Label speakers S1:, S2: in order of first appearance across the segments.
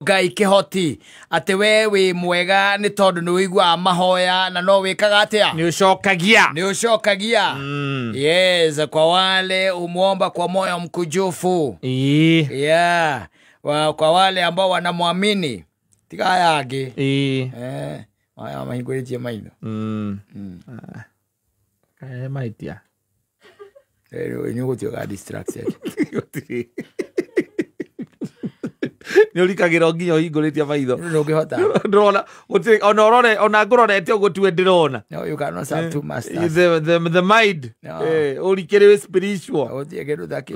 S1: Ngai kihoti ati we wi mwega ni tondu ni wigua mahoya na no wikaga atia
S2: ni ucokagia
S1: yes kwa wale umuomba kwa moyo mkujufu yeah kwa wale ambao wanamwamini tiga yake haya mahinguritie maino
S2: maitia
S1: ni gutioga distracted
S2: Nyorikagira nginya hinguritie maitho
S1: ndungihota
S2: ndrona ona ngurorete ugo tu ndirona
S1: no you cannot have two masters
S2: the mind urikire spiritual
S1: utie kindu thaki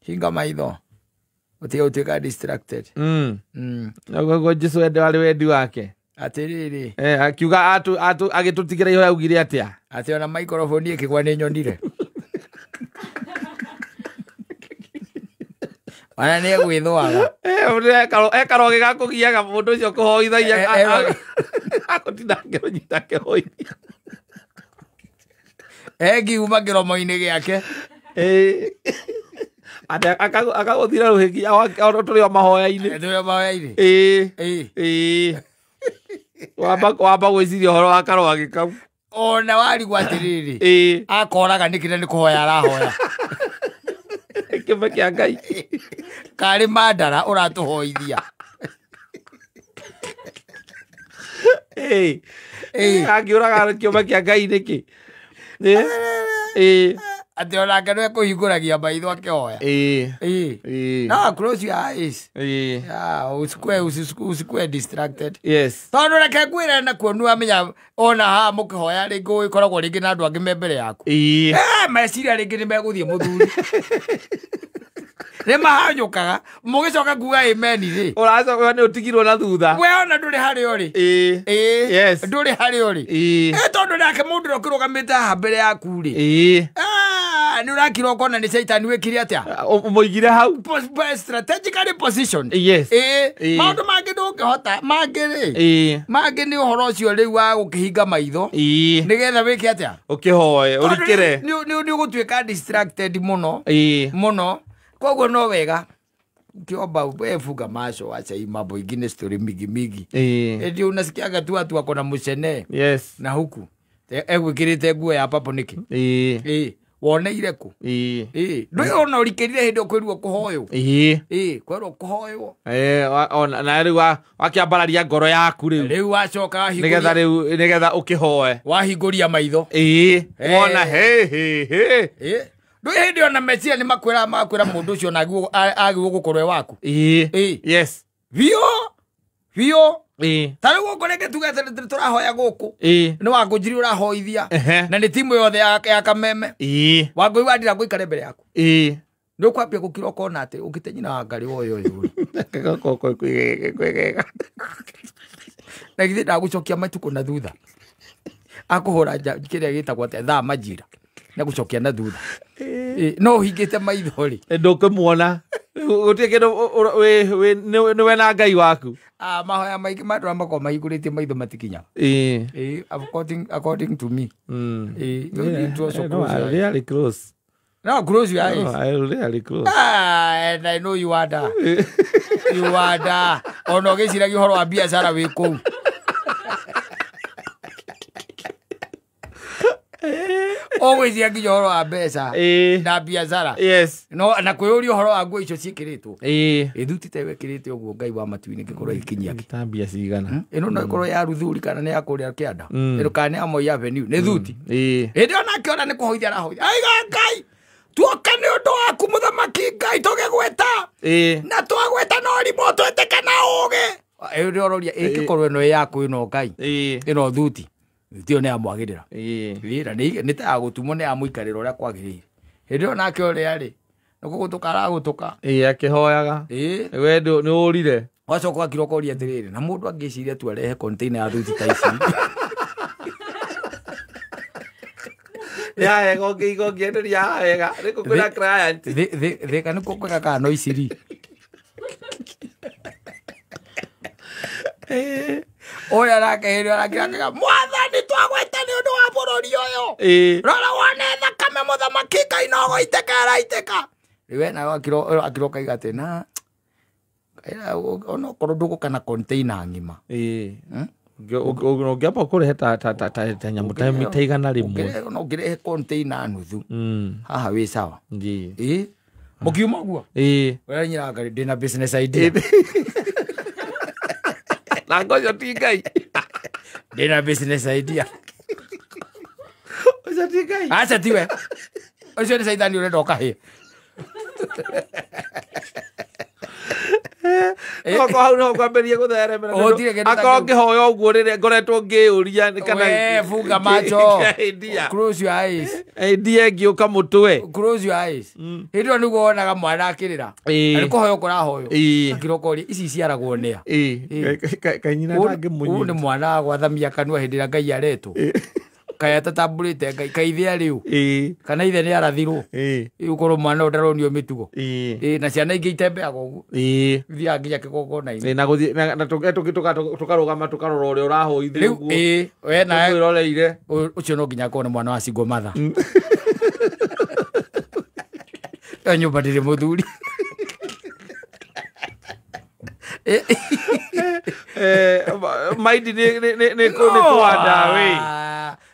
S1: hinga maitho utie utika distracted
S2: go Jesu ari wendi wake
S1: atiriri
S2: akiuga agitutigira iho augire atia
S1: ati ona microphone ikigwa ni nyonire ana ne gwithwaga
S2: ekaroge gakugiaga mundu ucio kuhoithagia akutinda ngironyita kihoithia
S1: giuma kiromo-ini giake
S2: akaguthira ruhiki turi o mahoya-ini wamba gwiciria uhoro wa karoge kau
S1: ona warigwo atiriri akoraga nikire ni kuhoya arahoya
S2: kiume kia Ngai
S1: kari mandara uratuhoithia
S2: angiuraga kiume kia Ngai niki
S1: ati onake nwe kuhinguragia maitho akihoya no close your eyes usikue distracted
S2: yes
S1: tondu reke ngwire na kuonu amenya ona ha mukihoya ringi gikoragwo ringi na andu angi me mbere yaku meciria ringi ni meguthie muthuri ni mahanyukaga mugicoka kuga amen ri
S2: uracoka ni utigirwo na thutha
S1: we ona nduri hari uri
S2: yes
S1: nduri hari uri tondu nake mundu rokirugamite ha mbere yaku ri ni urakira ukona ni Satan wikire atia
S2: umuigire hau
S1: strategically position
S2: yes
S1: maundu mangi ndungihota mangi ni uhoro ucio riu wa gukihinga maitho nigetha wike atia
S2: ukihoe urikire
S1: ni ugutwika distracted muno koguo no wega kiomba wefunga macho wacha hii mambo ingine story migi ndio unasikiaga tu watu wako na mucene
S2: yes
S1: na huku egwikirite nguo ya papo niki woneire ku ndu ona urikirire hindi kwirwo kuhoyo kwirwo kuhoyo
S2: na riu wakiambararia ngoro yaku
S1: riu wacoka
S2: nigetha ukihoe
S1: wahinguria maitho
S2: wona
S1: ndu hindi ona mecia ni makwira mundu ucio agirwo gukorwe waku
S2: yes
S1: vio tari gukoreke tugete turahoya guku ni wangunjiri urahoithia na ni timu yothe ya kameme wangui wadira guikare mbere yaku ni ukwambia gukira ukona ati ugite nyina wa ngari woyo na githi ndagucokia matuko na thutha akuhura kiria gitagwo ate thaa majira na gucokia na thutha no hingite maitho ri
S2: ndukimuona gutie kindu niwe na Ngai waku
S1: mahoya maingi mandura mako mahinguritie maitho matikinya according to me
S2: really close
S1: no close your eyes
S2: really close
S1: and I know you are da ono giciragia uhoro wa biacara wi kou ogwiciria nginya uhoro wa mbeca na biacara
S2: yes
S1: no na kwiyuria uhoro wa nguo icio cikiritwo ithutite wekirite uguo Ngai wa matuini gikorwo ikinyia
S2: tambia cigana
S1: ino no ikorwo ya ruthuri kana ni ya kuria kianda ino kana ya Moi Avenue ni thuti hindi ona akiona ni kuhoithia arahoithia aiga Ngai tuoka ni undu waku muthamaki Ngai tugigweta na twagweta no rimo tweteka na uge ndio roria ikikorwo ino yaku ino Ngai ino thuti tio ne amwagirira wira ni ta gutumo ne amuikarira uria kwagirire hindi ona akiore ri nugutuka aragutuka
S2: akihoyaga we ni urire
S1: wacoka akirokoria atiriri na mundu angiciria tu arehe container ya thuti ta ici
S2: ya ego ngenderia wega riko kwina client
S1: the kana kokwa ka no isiri oya rakehero rakiraga mwathani twagweta ni undu wa bururi uyu rora wone thakame muthamaki Ngai no goiteka araiteka riwe na akiroka igate na Ono korwo ndũgũkana container ng'ima.
S2: Ũngĩamba kũrehe ta nyamũ ta mita igana rĩmwe.
S1: No ngĩrehe container nuthu. Haha wĩ sawa. Mũkiuma ũguo? Wĩra nyiranga ndĩna business idea. Na ngoja ti Ngai. Ndĩna business idea.
S2: Ũcio ti Ngai.
S1: Aca tiwe. Ũcio nĩ caithani ũrenda ũkahĩa.
S2: Oko hau no kwambĩrĩria gũtheremera. Akorwo ngĩhoya ũguo rĩrĩa ngoretwo ngĩũria kana
S1: funga macho.
S2: Close your eyes. Ndie ngĩũka mũtwe.
S1: Close your eyes. Hĩndĩ ĩyo nĩguo wonaga mwana akĩrĩra. Nĩ kũhoya ũkũrahoywo. Akĩrokoria ici ciaragwo nĩa.
S2: Kanyina ndangĩmunyita.
S1: Ũyũ nĩ mwana wa gwathamia kanua hĩndĩ ĩrĩa Ngai aretwo. Kaya tatambũrĩte Ngai kaithĩa rĩu. Kana ithe nĩ arathirwo. Ũkorwo mwana ũtaronio mĩtugo. Na ciana ingĩ itembeaga ũguo. Ithiaga nginya kĩgongona-inĩ.
S2: Na gũthiĩ na tũkarũgama tũkarora ũrĩa ũrahoithia ũguo.
S1: Rĩu we na
S2: twĩroreire.
S1: Ũcio no nginya akorwo nĩ mwana wa Single mother. Nyũmba ndĩrĩ mũthuri.
S2: Maindi nĩ kũanda wĩ.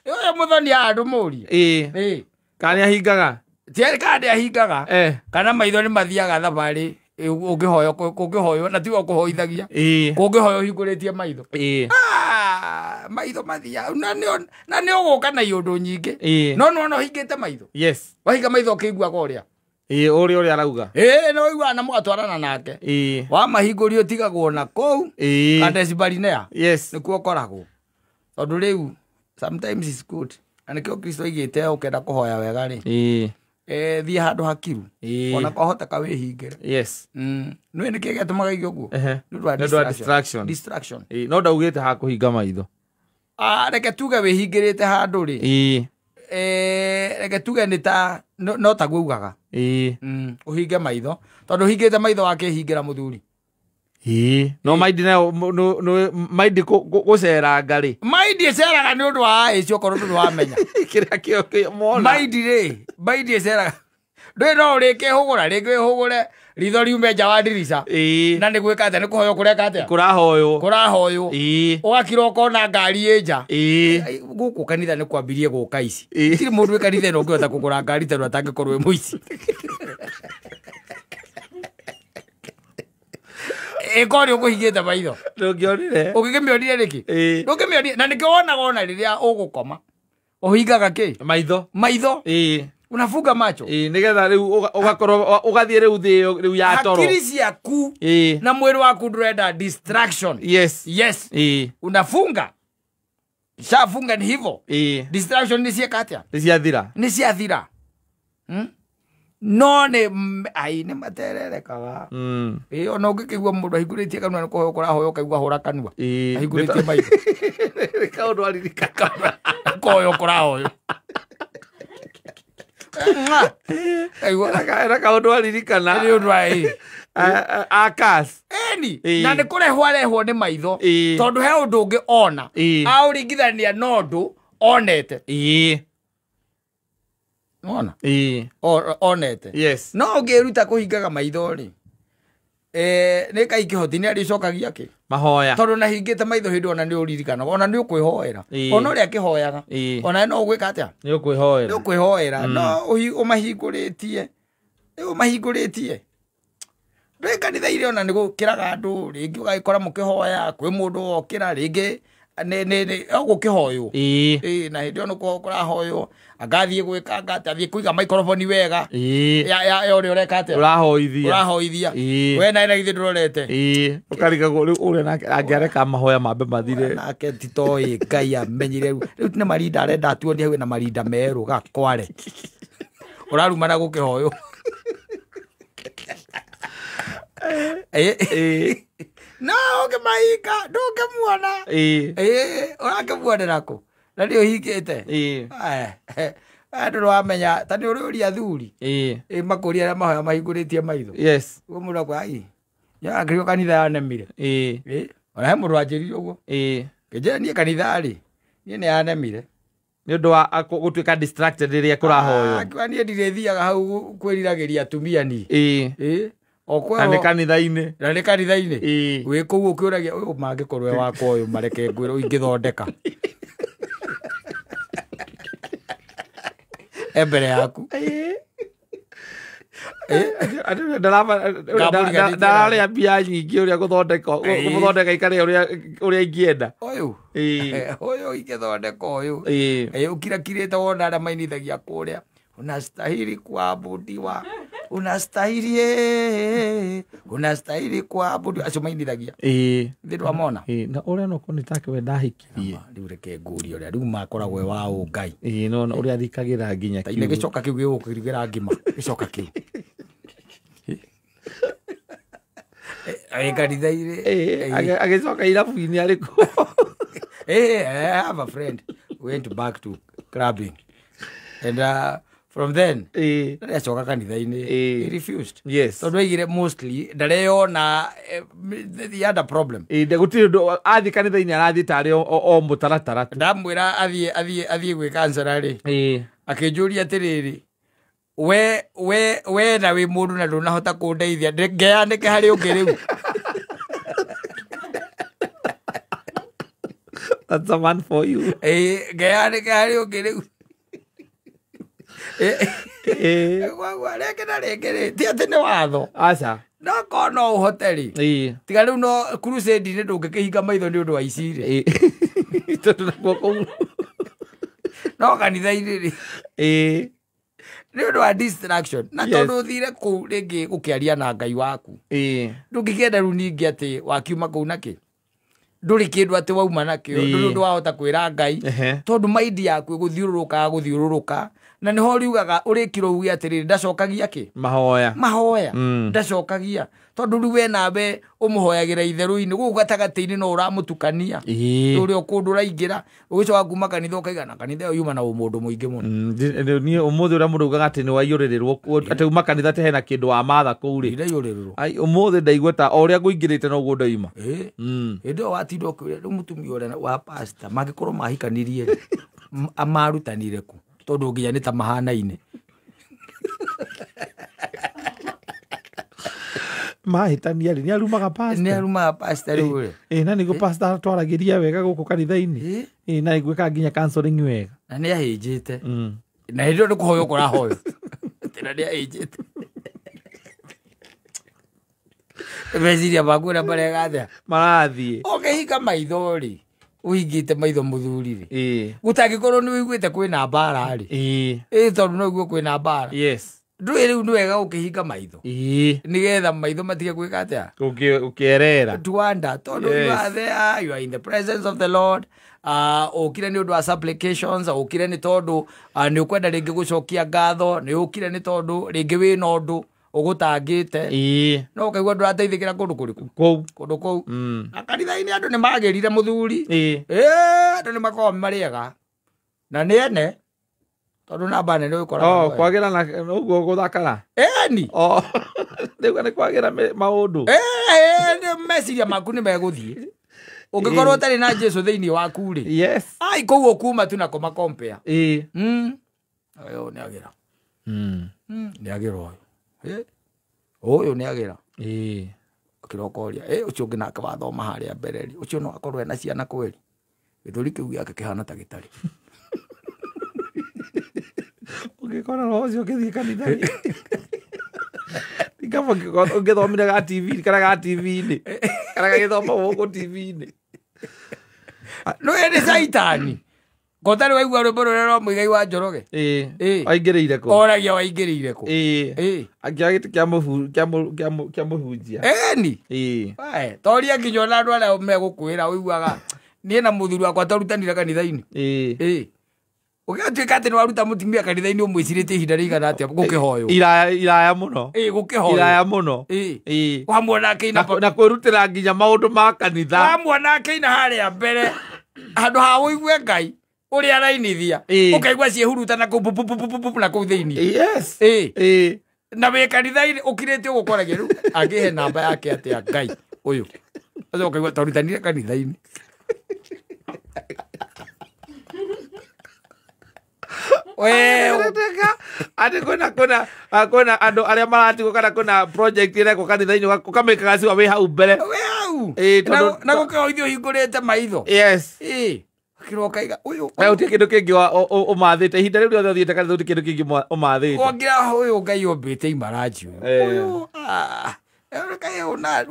S1: Ũyũ mũthoni andũ mũũrie.
S2: Kana ahingaga?
S1: Tiarĩ kana ahingaga. Kana maitho nĩ mathiaga thabarĩ ũngĩhoywo na tiga kũhoithagia. Kũngĩhoywo hingũrĩtie maitho. Maitho mathiaga na nĩ ũgũka na iũndũ nyingĩ. No ũhingĩte maitho.
S2: Yes.
S1: Wahinga maitho ũkĩiguaga ũrĩa.
S2: Ũrĩa arauga.
S1: No ũiguaga na mũgatwarana nake. Wamahingũrio ũtigagwo na kũu. Kadecibari-nĩa.
S2: Yes.
S1: Nĩkuo ũkoragwo. Tondũ rĩu sometimes it's good. Na nĩkĩo Kristo aigĩte ũkenda kũhoya wega rĩ. Thiĩ handũ hakiru. Ona kwahoteka wĩhingĩre.
S2: Yes.
S1: Nĩwe nĩkĩĩ gĩatũmaga igĩ ũguo?
S2: Nĩ ũndũ wa
S1: distraction.
S2: No ndaugĩte ha kũhinga maitho.
S1: Reke tuge wĩhingĩrĩte handũ rĩ. Reke tuge nĩ ta no taguo ugaga. Ũhinge maitho. Tondũ ũhingĩte maitho wakĩhingĩra mũthuri.
S2: No maindi nayo maindi gũcera ngarĩ.
S1: Maindi ĩceraga nĩ ũndũ wa aici okorwo ndũrĩ wamenya.
S2: Kĩrĩa kĩo mona.
S1: Maindi ĩceraga. Ndũĩ no ũrĩkĩhũgũra rĩngĩ wĩhũgũre ritho riume nja wa ndirica. Na nĩ gwĩka atĩa nĩ kũhoywo kũreka atĩa? Kũrahoywo. Ũgakira ũkona ngari ĩ nja. Gũkũ kanitha nĩ kwambirie gũka ici. Gũtirĩ mũndũ wĩ kanitha ĩno ũngĩhota kũgũra ngari tondũ atangĩkorwo wĩ mũici. Ekori ũkũhingĩte maitho.
S2: Ndũngĩonire.
S1: Ũngĩkĩmĩonire nĩkĩ? Ndũngĩmĩonire na nĩkĩo wonaga ona rĩrĩa ũgũkoma. Ũhingaga kĩ? Maitho. Unafunga macho.
S2: Nĩgetha rĩu ũgakorwo ũgathiĩ rĩu thĩ rĩu ya toro.
S1: Hakiri ciaku na mwĩrĩ waku ndũrenda distraction. Yes. Unafunga. Shafunga ni hivyo. Distraction ni cieka atĩa? Ni ciathira. No nĩ matererekaga. Ona ũngĩkĩigua mũndũ ahingũrĩtie kanua nĩ kũhoya ũkũrahoya ũkaigua hũra kanua. Ahingũrĩtie maitho.
S2: Kaũndũ aririkana.
S1: Kũhoya ũkũrahoya.
S2: Era kaũndũ aririkana.
S1: Nĩ ũndũ wa
S2: Akas.
S1: Na nĩ kũrehwo arehwo nĩ maitho. Tondũ he ũndũ ũngĩ ona. Aũringithania na ũndũ onete. Ona. Onete.
S2: Yes.
S1: No ũngĩruta kũhingaga maitho rĩ. Nĩ Ngai kĩhoti nĩ arĩcokagia kĩ?
S2: Mahoya.
S1: Tondũ na hingĩte maitho hĩndĩ ona nĩ ũririkana. Ona nĩ ũkwĩhoera. Ona ũrĩa akĩhoyaga. Ona no ũgwĩka atĩa?
S2: Nĩ ũkwĩhoera.
S1: Nĩ ũkwĩhoera. No ũmahingũrĩtie. Ũmahingũrĩtie. Ndũĩ kanitha irĩ ona nĩ gũkĩraga andũ rĩngĩ ũgagĩkora mũkĩhoya kwĩ mũndũ wokĩra rĩngĩ gũkĩhoywo. Na hĩndĩ ona kũrahoywo agathiĩ gwĩka athiĩ kũiga microphone wega ya ũrĩa ũreka atĩa ũrahoithia we nawe na githĩ ndũrorete
S2: ũkarigagwo rĩu ũrĩa nake angĩareka mahoya mambe mathire
S1: nake titoĩ Ngai amenyire rĩu nĩ marinda arenda atuonie hau na marinda merũ gakware ũraruma na gũkĩhoywo no ũngĩmahinga ndũngĩmuona ũrakĩmuonera kũ na nĩ ũhingĩte andũ nĩwamenya ta nĩ ũrĩũria athuri makũria arĩa mahoya mahingũrĩtie maitho ũguo mũndũ akwa akĩrio kanitha yanemire ona he mũndũ wanjĩrire ũguo kĩnjĩra niĩ kanitha rĩ niĩ nĩ yanemire
S2: nĩ ũndũ wa gũtuĩka distracted rĩrĩa kũrahoywo
S1: akiuga niĩ ndirĩthiaga hau kwĩriragĩria atumia niĩ
S2: na nä kanitha-inä
S1: na nä kanitha-inä wä kå u å kä å ragia å yå mangä korwo wakwa å yå mareke ngwä ro ingä thondeka mbere yaku
S2: ndararä a mbia nyingä å rä a gå thondeka ikarä å rä a ingĩenda
S1: å yå ingä thondeka å yå å kirakirä te wona arä a mainithagia kå rä a unastahili kuabudiwa unastahili kuabudiwa acio mainithagia thä mona
S2: na å rä a noko nä take we ndahikirie
S1: rä u reke ngå rie å rä a rä u makoragwo wa å ngai
S2: nona å rä a thikagä ra nginya
S1: tainä gä coka kä u gä gå kä rugä ra ngima gä coka kä u
S2: kanitha-inä agä coka irabu-inä arä kå
S1: I have a friend went back to clubbing and from then ndacoka kanitha-inä he refused tondå aigire mostly ndareyona the other problem
S2: gå tirä athiä kanitha-inä arathiä tarä o må taratara
S1: ndamwä ra athiä gwä kancera rä akä njå ria atä rä rä we na wä må ndå na ndå nahota kå ndeithia ngeanä ke harä å ngä rä u
S2: that's a man for you
S1: ngeanä ke harä å ngä rä u reke na reke rä ti atä nä watho
S2: aca
S1: no korwo no å hote rä tiga rä u no crusade-inä ndå ngä kä hinga maitho nä å ndå wa ici rä
S2: tondå nakuo kåu
S1: no kanitha-inä rä nä å ndå wa distraction na tondå å thire kå u rä ngä gå kä aria na ngai waku ndå ngä kä enda rä u ningä atä wakiuma kå u nakä ndå rä kä ndå atä wauma nakä o ndå ndå wahota kwä ra ngai tondå maindi yaku gå thiå rå rå kaga gå thiå rå rå ka na nä ho riugaga å rä kä ro uge atä rä ndacokagia kä mahoya ndacokagia tondå rä u we nawe å må hoyagä ra itherå-inä gå gå gatagatä-inä no å ramå tukania å rä o kå ndå raingä ra å gä coka kuma kanitha å kaigana kanitha ä yo yuma na å må ndå må ingä må no
S2: niä å må thä å rä a må raugaga atä nä waiyå rä rä rwo atä uma kanitha te hena kä ndå wa matha kå u rä
S1: ndaiyå rä rä rwo
S2: å må thä ndaigua ta o rä a ngå ingä rä te noguo ndaima
S1: hä ndä ä yo watinda å kä rä rä u må tumia å rä a wa pasta mangä korwo mahikanirie marutanire ku tondå nginya nä ta mahana-inä
S2: mahätania rä nä arumaga
S1: pasta rä u rä
S2: na nä guo pasta twaragä ria wega gå kå kanitha-inä na nä gwä ka nginya counseling wega
S1: na nä ahä njä te na hä ndä ä yo nä kå hoywo kå rahoyo na nä ahä njä te meciria maku na marega athea
S2: marathiä
S1: å kä hinga maitho rä å hingä te maitho må thuri rä gå tangä korwo nä wä iguä te kwä na mbara rä tondå no guo kwä na mbara ndå ä rä u nä wega gå kä hinga maitho nä getha maitho matige gwä ka atä
S2: gå kä erera
S1: twanda tondå you are in the presence of the Lord å kire nä å ndå wa supplications å kire nä tondå nä å kwenda rä ngä gå cokia ngatho nä å kire nä tondå rä ngä wä na å ndå å gå tangä te no kaigua ndå rateithä kä ra kå ndå kå rä kå kå ndå kå u na kanitha-inä andå nä magä rire må thuri andå nä makorwo marä ega na nä ene tondå namba nene å koragwo
S2: kwagä ra noguo gå thakara
S1: ni
S2: rä u nä kwagä ra maå ndå
S1: meciria maku nä megå thiä å ngä korwo ũtarĩ na Jesũ thĩinĩ waku rĩ ai kũu ũkuma tu na kũmakompea ũyũ nĩ agĩra nĩ agĩra ũyũ nĩ agĩra kĩrokoria ũcio ũngĩ nake wathoma harĩa mbere rĩ ũcio no akorwo ena ciana kweri gĩthũri kĩu gĩake kĩhana ta gĩtarĩ
S2: ũngĩkora roho ũcio ũgĩthiĩ kanitha-inĩ kama ũngĩthomire ga TV kana ga TV-inĩ kana gagĩthoma gũkũ TV-inĩ
S1: no ene caitani Kotari waigua rwĩmbo rũrĩa rwa Mũigai wa Njoroge
S2: waingĩrĩire kũ
S1: oragia waingĩrĩire kũ
S2: akĩoya gĩtĩ kĩa mũhunjia
S1: ni toria nginya ona andũ arĩa megũkwĩra ũiguaga niĩ na mũthuri wakwa twarutanire kanitha-inĩ ũgĩatuĩka atĩ nĩ waruta mũtumia kanitha-inĩ ũmwĩcirĩtie ihinda rĩigana atĩa gũkĩhoywo
S2: iraya mũno
S1: gũkĩhoywo
S2: iraya mũno
S1: wamwona akĩina
S2: na kwĩrutĩra nginya maũndũ ma kanitha
S1: wamwona akĩina harĩa mbere handũ ha ũigue Ngai ũrĩa arainithia ũkaigua ciĩhurutana kũu na kũu thĩinĩ na wĩ kanitha-inĩ ũkirĩte ũgũkoragia rĩu angĩhe namba yake atĩa Ngai ũyũ acio ũkaigua twarutanire kanitha-inĩ
S2: ati kuna andu aria maratigwo kana kuna project ire ko kanitha-ini ukamekaga ciwa wi hau mbere
S1: na gukahoithio hingurite maitho kirokaiga uyu
S2: uti kindu kingi umathite ihinda riu riothe uthiite kanitha uti kindu kingi umathite
S1: ongira uyu ngai umbite imaraji uyu kai ona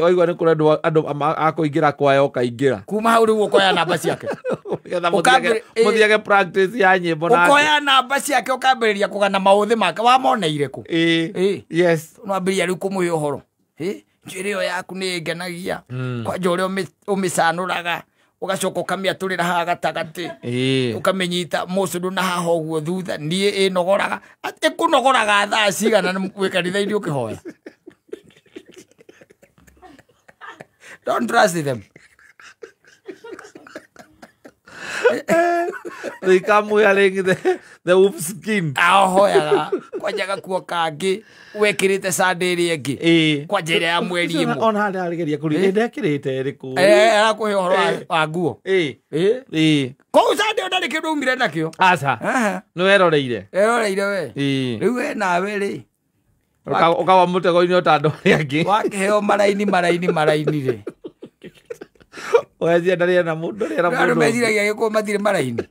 S2: waigua nä kå rä andå akå ingä ra kwayo kaingä ra
S1: kuma hau rä u å koya namba ciake
S2: må thiage practice ya nyä mbo
S1: å koya namba ciake å kambä rä ria kå gana maå thä make wamoneire kå no ambä ria rä u kå må he å horo njuä rä ä yo yaku nä ngenagia kwanja å rä a å mä canå raga å gacoka å kamä atå rä ra haha gatagatä å kamä nyita må cå ndå na haha å guo thutha niä ä nogoraga ä kå nogoraga thaa cigana wä kanitha-inä å kä hoya. Don't trust them.
S2: They come wearing the wolf skin.
S1: Ahoyaga kwanjaga kuo kangi wekirite sande ri engi kwanja ira ya mweri imwe
S2: ona hali arigeria kuri ndekirite riku
S1: arakuhe horo wa nguo ko sande ndari kindu umire nakio
S2: aca ni weroreire
S1: we riu we nawe ri
S2: ukawa mutego-ini utando ri angi
S1: wakiheo maraini ri
S2: wezia ndaria na mundu rera mundu
S1: meciragia gikuo matirĩ maraini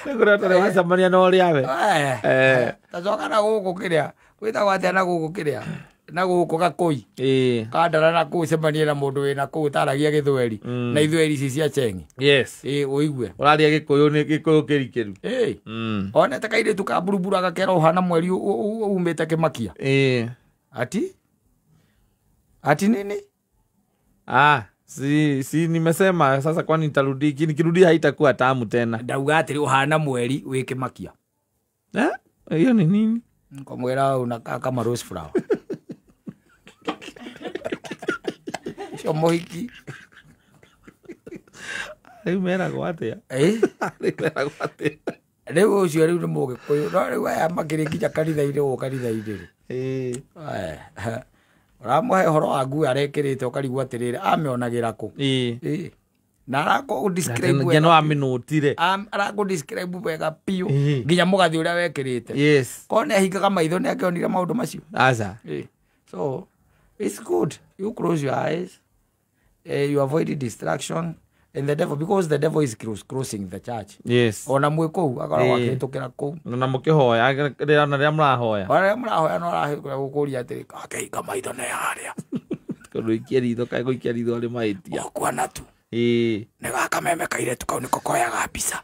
S2: nĩkũrĩa tũrĩ wacemania na ũrĩa we
S1: tacoka na gũkũ kĩrĩa gwĩtagwo atĩa na gũkũ kĩrĩa na gũkũ Gakũi kandara na kũu cemanie na mũndũ wĩna kũu taragia Gĩthweri na ithweri ici cia Cheng'i ũigue
S2: ũraria Gĩkũyũ nĩ Gĩkũyũ kĩrikĩru
S1: onete kairĩtu ka mburuburu agakera ũhana mweri umĩte kĩmakia ati nini?
S2: Si nimesema sasa, kwani nikirudi haitakuwa tamu tena.
S1: Ndauga atiri uhana mweri wĩ kĩmakia.
S2: Hiyo ni nini?
S1: Ngomwĩra unakaa kama rose flower. Cio mũhiki.
S2: Rĩu meragwo atĩa? Meragwo atĩa?
S1: Rĩu ũcio rĩu nĩ Mũgĩkũyũ. No rĩu aya makĩrĩ nginya kanitha-inĩ kanitha-inĩ Ramuhe horo wa nguo arekĩrĩte ũkarigwo atĩrĩrĩ amĩonagĩra kũ na arakũ-describe
S2: wega no aminũtire
S1: arakũ-describe wega piũ nginya mũgathi ũrĩa wekĩrĩte korwo nĩ ahingaga maitho nĩ akĩonire maũndũ macio so it's good you close your eyes you avoid distraction and the devil, because the devil is crossing the church. Ona mwĩ kũu akoragwo akĩhĩtũkĩra kũu
S2: na mũkĩhoya rĩrĩa mũrahoya
S1: no aragũkũria atĩrĩ akĩhinga maitho nĩ harĩa
S2: gũikia ritho gũikia ritho arĩ mahĩtia
S1: okuona tu nĩ gakameme kairĩtu kau nĩko koyaga mbica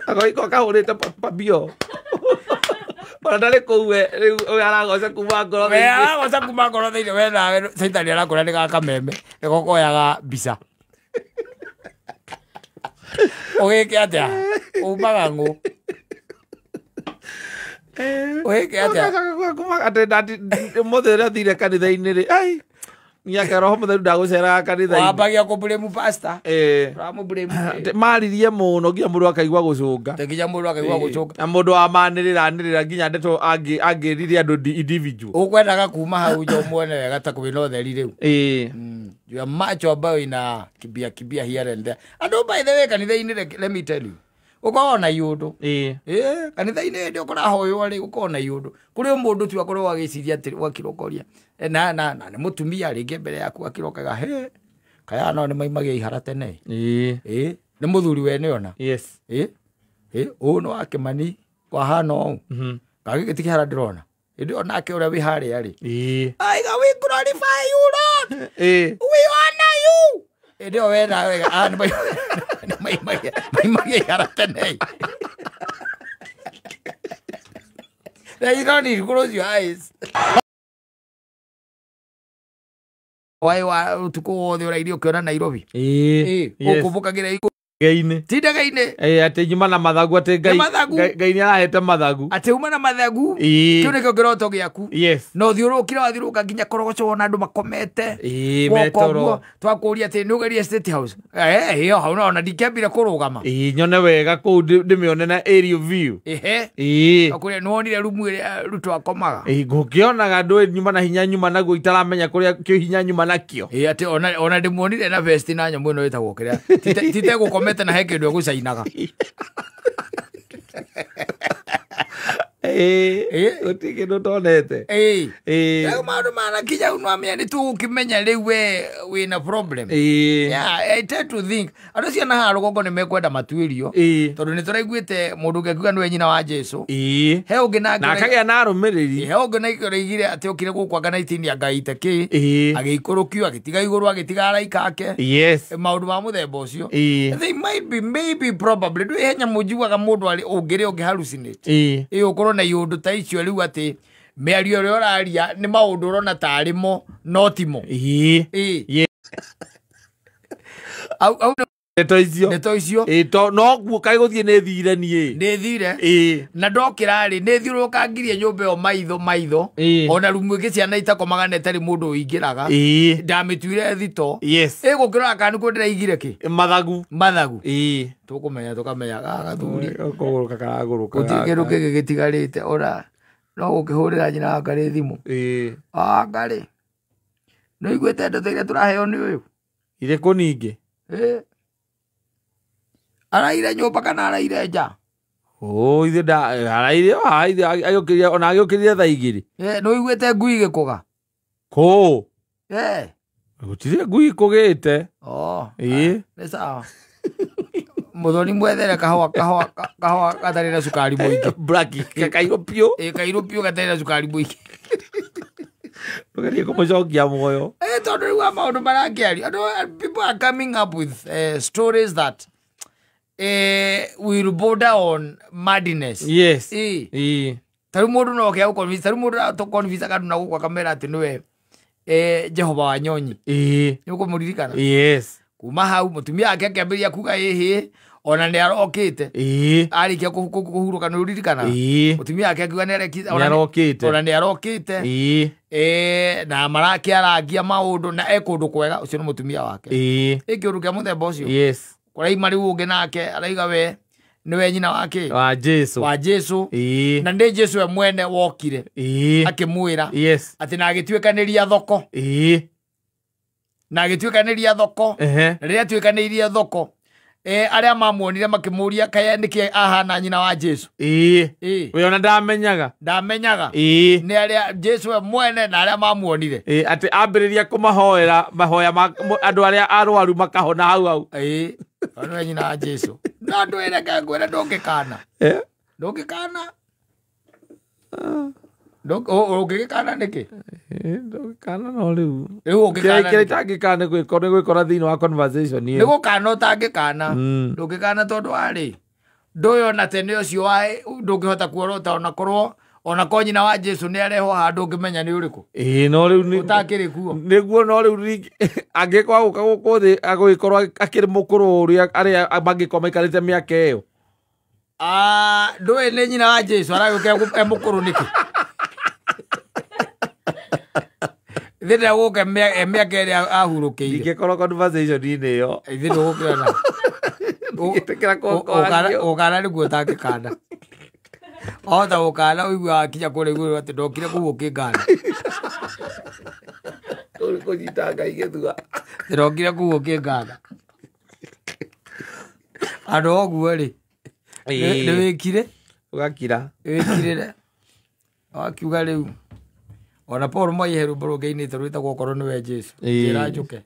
S2: agoiko kahũrĩte pabio ona ndarĩ kũu we rĩu aragoca kuma ngoro
S1: thĩinĩ we nawe caitani arakũra nĩ gakameme nĩko koyaga mbica ũgĩke atĩa umaga ngũ ũgĩke atĩa
S2: mũthĩ ũrĩa thire kanitha-inĩ rĩ nyaka roho mũtheru ndagũceraga kanitha-inĩ
S1: wambagia kũblame pastor
S2: maririe mũno nginya mũndũ akaigua gũcũnga na mũndũ wamanĩrĩra nginya ndeto angĩrire andũ individual
S1: ũkwendaga kuma hau njo muone wega ta kwĩna ũtheri rĩu your macho ambayo ina kibia here and there andũ by the way kanitha-inĩ let me tell you ukorwo na iũndũ kanitha-inĩ hĩndĩ ũkorahoywo rĩ ũkorwo na iũndũ kũrĩ mũndũ tu akorwo agĩciria atĩ wakirokoria na nĩ mũtumia rĩngĩ mbere yaku akirokaga kaya no nĩ maimagia ihara tene nĩ mũthuri we nĩ ona ũũ nĩ wa Kĩmani kwahana ũũ gagĩgĩti kĩhara ndĩrona hĩndĩ onake ũrĩa wĩ harĩa rĩ aiga we glorify you Lord we honor you hĩndĩ ĩyo we nawe maimagia ihara tene you don't need to close your eyes. Why wa utuko wothe ũrairi ũkĩona Nairobi ũkũmbũkagĩra
S2: Gaine.
S1: Tida gaine.
S2: Ate nyuma na mathagu ate gaine arahete mathagu.
S1: Ate uma na mathagu. Kiu nikio ngiroto giaku.
S2: Yes.
S1: No thiurukira wathiruka nginya korogoco wona andu makomete.
S2: Metoro.
S1: Twakuria ati nugerie State House. Hiyo hauna ona ndikiambire kurugama.
S2: Nyone wega ku ndimione na aerial view.
S1: Akuria nuonire rumu ria ruto akomaga.
S2: Ngukionaga ndu nyuma na hinya nyuma naguo itaramenya kuria kio hinya nyuma nakio.
S1: Ati ona ndimuonire na vest na nyamu no itagwo kiria. Tite gukomete na heke ndu gucainaga.
S2: Utike ndo tonete.
S1: Maundu mana kinya unwamia ni tu ukimenya riu we na problem. I tend to think ando ciana ha rugongo ni mekwenda matuirio tondu ni turaiguite mundu ngekuga ni nyina wa Jesu. He ungi na
S2: akagia na arumiriri.
S1: He ungi na igire ati ukire gukwaga na itini Ngai iteki agiikurukio agitiga iguru agitiga araika ake. Maundu ma muthemba ucio. They might be maybe probably do henya mujuaga mundu ali ungire ungi hallucinate. Ukorwo na yundu ta icio riu ati meario ri oraria ni maundu urona tarimo no timo. Au Neto icio.
S2: To no gukai guthie ne thire nie.
S1: Ne thire. Na ndokira ri ne thiuruka ngirie nyumba yo maitho. Ona rumu ingi ciana itakomaga netari mundu uingiraga. Ndamituire thito. Gukira kanu ko ndiraigire ki. Mathagu. Tukumenya tukamenya gathuri.
S2: Kuguruka karaguruka.
S1: Utikiru kige gitigarite ora no gukihurira nyina ngari thimu. Ngari. No igwete ndo tire turaheo ni uyu.
S2: Ire ko ningi.
S1: Araire nyumba kana araire nja?
S2: Ithe da araire ayokiria ona ayokiria tha igiri.
S1: No igwete ngui gikuga.
S2: Ko. Gutire ngui kugite.
S1: Ni sawa. Muthoni mwethere kahwa gatari na sukari muingi.
S2: Black kairo pio.
S1: Kairo pio gatari na sukari muingi.
S2: Ngerie kumucokia moyo.
S1: Tondu riu maundu marakiari. People are coming up with stories that will border on madness.
S2: Yes.
S1: Taru mundu no ke ukonvince, taru mundu to convince kandu na gukwa kamera ati niwe Jehova wa nyonyi. Ni ukumuririkana.
S2: Yes.
S1: Kuma hau mutumia ake akiambiria kuga ona ni arokite. Arikia kuhuruka no ririkana. Mutumia ake akiuga ni arokite. Ona ni arokite. Na marakiaragia maundu na ekundu kwega ucio ni mutumia wake. Ikiundu kia muthemba ucio.
S2: Yes.
S1: Kuraima riu ungi nake araiga we niwe nyina wake
S2: wa Jesu.
S1: Na ndi Jesu we mwene wokire akimwira ati na agituikaniria thoko. Na agituikaniria thoko. Riria tuikaniria thoko aria mamuonire makimuria kaya niki ahana nyina wa Jesu.
S2: We ona ndamenyaga.
S1: Ni aria Jesu we mwene na aria mamuonire.
S2: Ati ambiriria kumahoera mahoya andu aria arwaru makahona hau.
S1: Ono nyina wa Jesu. Ndu ere kangwera ndongikana. Ndongikana. Ndongikana niki?
S2: Ndongikana no riu.
S1: Riu ungikana.
S2: Kire tangikana gwikora thiini wa conversation ni.
S1: Nigukana utangikana. Ndongikana tondu ari. Ndoyo na tene ucio wa ndungihota kuorota ona korwo ona ko nyina wa Jesu ni areho handu ngimenya ni uriku.
S2: No riu ni
S1: utakiri kuo.
S2: Niguo no riu angikwa guka guku thi agikorwo akiri mukuru uria aria mangikoma ikarite miaka iyo.
S1: Ndoe ni nyina wa Jesu araguka mukuru niki. Thira guka miaka ria ahurukiire.
S2: Igikorwo conversation ni iyo.
S1: Thira guka
S2: Tekera ko
S1: ogara ni guota kikana. Ota ukala uigwa akinya kure iguru ati ndokire kuo kingana.
S2: Uri kunyitanga igethua.
S1: Ndokire kuo kingana. Ando oguo ri. Ni wikire?
S2: Ugakira.
S1: Wikire. Akiuga riu. Ona Paul Moyeheru borogeini turita gukoro ni we Jesu. Njira njuke.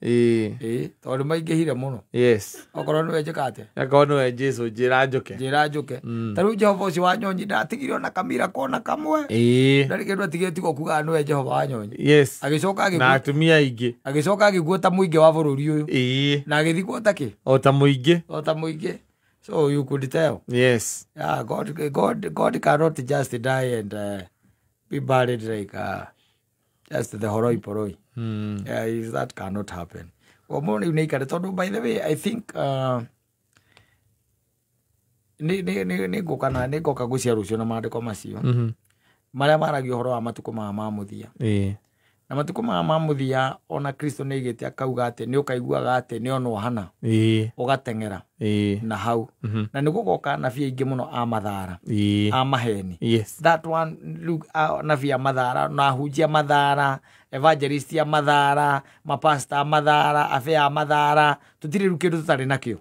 S1: Tondu maingihire muno.
S2: Yes.
S1: Okoro ni we njikate.
S2: Okoro ni we Jesu njira njuke.
S1: Njira njuke. Taru Jehova ucio wa nyonyi ndatigire ona kamira kona kamwe. Ndari kindu atigire tigo kuga ni we Jehova wa nyonyi.
S2: Yes.
S1: Agicoka agikuo.
S2: Na atumia ingi.
S1: Agicoka agikuo ta muingi wa bururi uyu. Na agithikwo ta ki?
S2: O ta muingi.
S1: O ta muingi. So you could tell.
S2: Yes.
S1: Yeah, God cannot just die and be buried like just the horoi. That cannot happen. By the way, I think Nĩ ngoka gũcia rũcio na maandĩko macio marĩa maragia ũhoro wa matukũ ma mũthia. Na matukũ ma mũthia ona Kristo nĩ aigĩte akauga atĩ nĩ ũkaiguaga atĩ nĩ onwo hana ũgateng'era na hau. Na nĩ gũgoka anabii aingĩ mũno a mathara a maheni. That one anabii a mathara na ahunjia mathara, evangelist a mathara, mapasta a mathara, abe a mathara, tũtirĩ rĩu kĩndũ tũtarĩ nakĩo.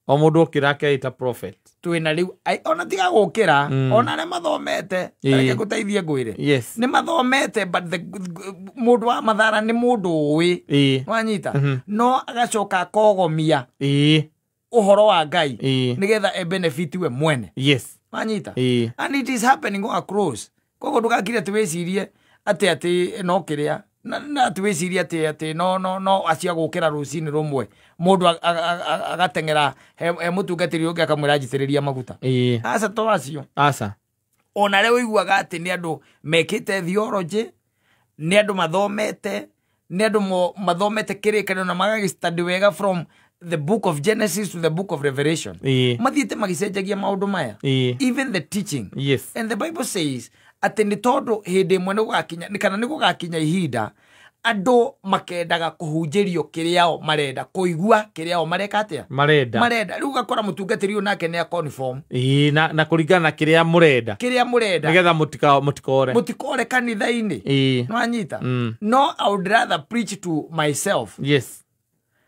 S2: O mũndũ okĩra akeita prophet.
S1: Twĩna rĩu ona tiga gũkĩra ona nĩ mathomete reke gũteithie ngwĩre nĩ mathomete but mũndũ wa mathara nĩ mũndũ ũĩ wanyita no agacoka akogomia ũhoro wa Ngai nĩgetha benefit we mwene wanyita and it is happening across. Koguo ndũgakire twĩcirie atĩ no kĩrĩa na twĩcirie atĩ no acia gũkĩra rũcinĩ rũmwe mũndũ agateng'era he mũtungatĩri ũngĩ akamwĩra njitĩrĩria maguta. Aca to acio.
S2: Aca.
S1: Ona rĩu ũiguaga atĩ nĩ andũ mekĩte theology, nĩ andũ mathomete, nĩ andũ mathomete kĩrĩkanĩro na magagĩstudy wega from the book of Genesis to the book of Revelation. Mathiĩte magicenjagia maũndũ maya. Even the teaching. And the Bible says atĩ nĩ tondũ hĩndĩ ĩmwe nĩ gũgakinya kana nĩ gũgakinya ihinda andũ makendaga kũhunjĩrio kĩrĩao marenda kũigua kĩrĩao mareka atĩa marenda rĩu gakora mũtungatĩri ũyũ nake nĩ a conform
S2: na kũringana na kĩrĩa mũrenda nĩgetha mũtikore
S1: kanitha-inĩ no anyita no I would rather preach to myself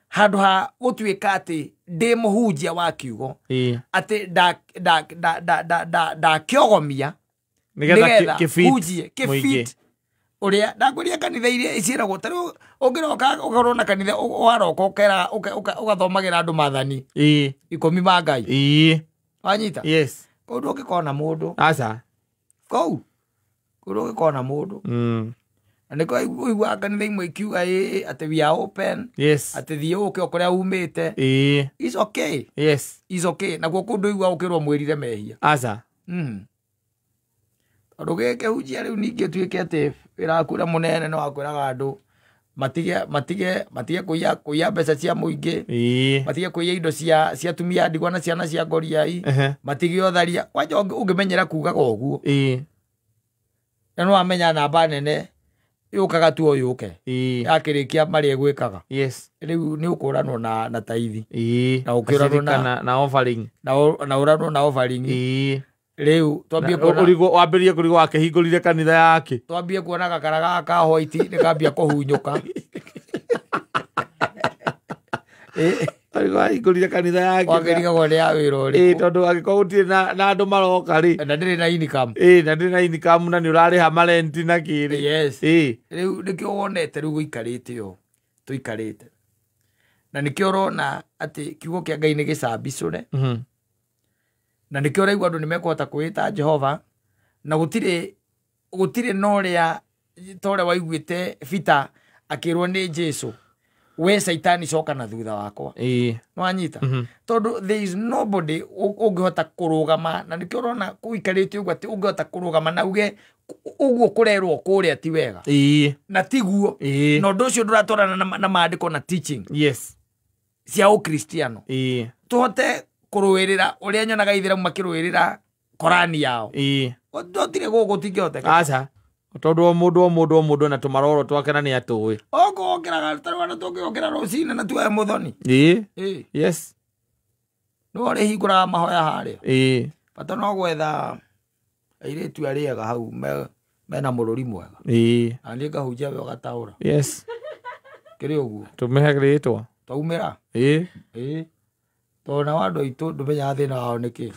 S1: handũ ha gũtuĩka atĩ ndĩ mũhunjia wa kiugo atĩ ndakĩogomia nĩgetha kĩfit ũrĩa ndangũria kanitha iria iciaragwo tarĩu ũngĩroka ũkorwo na kanitha waroka ũgathomagĩra andũ maathani 10 ma Ngai wanyita kũu ndũngĩkorwo na mũndũ kũu ndũngĩkorwo na mũndũ na nĩkĩo ũiguaga kanitha imwe ikiuga atĩ we are open atĩ thiĩ ũke kũrĩa umĩte it's okay it's okay naguo kũu ndũigua ũkĩrwo mwĩrire mehia tondũ gĩkĩhunjia rĩu ningĩ tuĩke atĩ wĩra waku ũrĩa mũnene no wakwĩraga andũ matige kũiya mbeca cia mũingĩ matige kũiya indo cia atumia ndigwa na ciana cia ngoriai matige ũtharia kwanja ũngĩmenyera kugaga ũguo na no amenya namba nene yũkaga tu yũke yakĩrĩkia marĩa gwĩkaga rĩu nĩ ũkũranwo na taithi na ũkĩranwo
S2: na offering
S1: na ũranwo na offering rĩu twambie kuona
S2: wambĩrĩrie kũrigwo akĩhingũrire kanitha yake
S1: twambie kuona gakara gaka white nĩkambia kũhunyũka
S2: ahingũrire kanitha yake
S1: wagĩrigagwo nĩ ya wĩra ũrĩkũ
S2: tondũ angĩkorwo gũtirĩ na andũ maroka rĩ
S1: na ndĩrĩ na income
S2: na ndĩrĩ na income na nĩ ũrarĩha marenti na kĩrĩ
S1: rĩu nĩkĩo wonete rĩu gũikarĩte ũũ tũikarĩte na nĩkĩo ũrona atĩ kiugo kĩa Ngai nĩ gĩcambicũre na nĩkĩo ũraigua andũ nĩmekũhota kwĩta Jehova na gũtirĩ norĩa torĩa waiguĩte Peter akĩrwo nĩ Jesũ we Saitani coka na thutha wakwa nwanyita tondũ there is nobody ũngĩhota kũrũgama na nĩkĩo ũrona kũikarĩte ũguo atĩ ũngĩhota kũrũgama na uge ũguo kũrerwo kũrĩa ti wega na tiguo na ũndũ ũcio ndũratwarana na maandĩko na teaching cia ũkristiano tũhote kũrũĩrĩra ũrĩa nyonaga Ithĩramu makĩrũĩrĩra Korani yao ndotire gũtingĩhoteka
S2: aca tondũ o mũndũ na tũmaroro twake na nĩ atũĩ
S1: ũngĩokĩraga tarĩu na tũngĩokĩra rũcinĩ na tuoe mũthoni no ũrĩ hingũraga mahoya harĩa bata no gwetha airĩtu arĩega hau mena mũrũri mwega na niĩ ngahunjia we ũgataũra kĩrĩ ũguo
S2: tũmehe rĩtwa
S1: twaumĩra tondũ na andũ aitũ ndũmenyaga thĩna wao nĩkĩ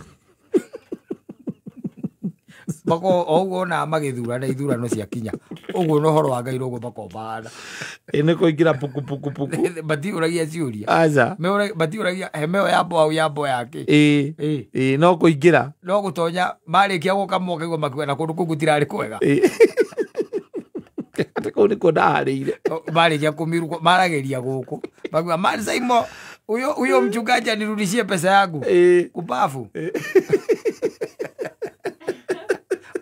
S1: bako ũguo na magĩthurana ithurano ciakinya ũguo no ũhoro wa Ngai ũguo bakombana
S2: nĩ kũingĩra puku
S1: batiũragia ciũria batiũragia hemeo ya mboa ya mboa yake
S2: no kũingĩra
S1: no gũtonya marĩkia gũka mokaigua makuga na kũndũ kũu gũtirarĩ kwega
S2: atĩ kũu nĩkuo ndaharĩire
S1: marĩkia kũmirwo marageria gũkũ makuga Saimo huyo mchungaji anirudishie pesa yangu kupafu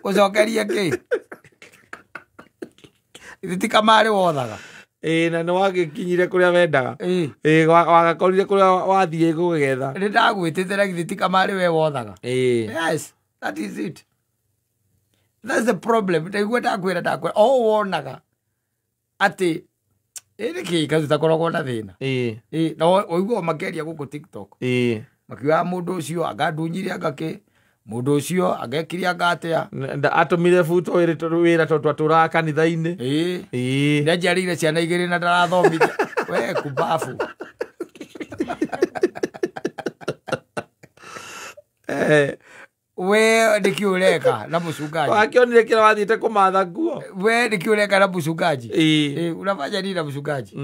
S1: kucokeria kĩ iti kama arĩ wothaga
S2: na no wagikinyire kuria wendaga wagakorire kuria wathie gugetha
S1: ni ndagwititira githiti kamari we wothaga yes that is it. That's the problem. Ndakwira wonaga ati iri kazi takoragwo na thina na oigwo makeria guku TikTok makiwa mundu ucio agandunyire agake mundu ucio agekiria agatea
S2: atumire futo wira twatura kanitha-ini
S1: njarire ciana igiri na ndarathomithia we kubafu we ndikiureka na musungaji
S2: wakionire kila wathiite kumatha nguo
S1: we ndikiureka na musungaji unafanya nini na musungaji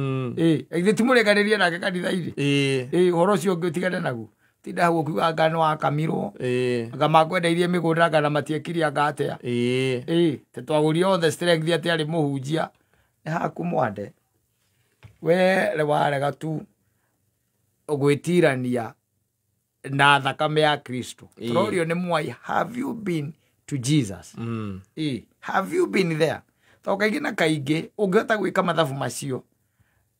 S1: ithe timurekanirie nake kanitha-ini horo ucio ungitigana naguo tinda hau ukiuga ngano akamirwo anga makwendeirie migunda anga na matiekiri anga atea te twagũrie othe strength ati ari muhunjia ni haku mwande we warega tu ugwitirania na thakame ya Kristo Florio ni mwai. Have you been to Jesus? Have you been there? Kaingĩ na kaingĩ ũngĩhota gwĩka mathabu macio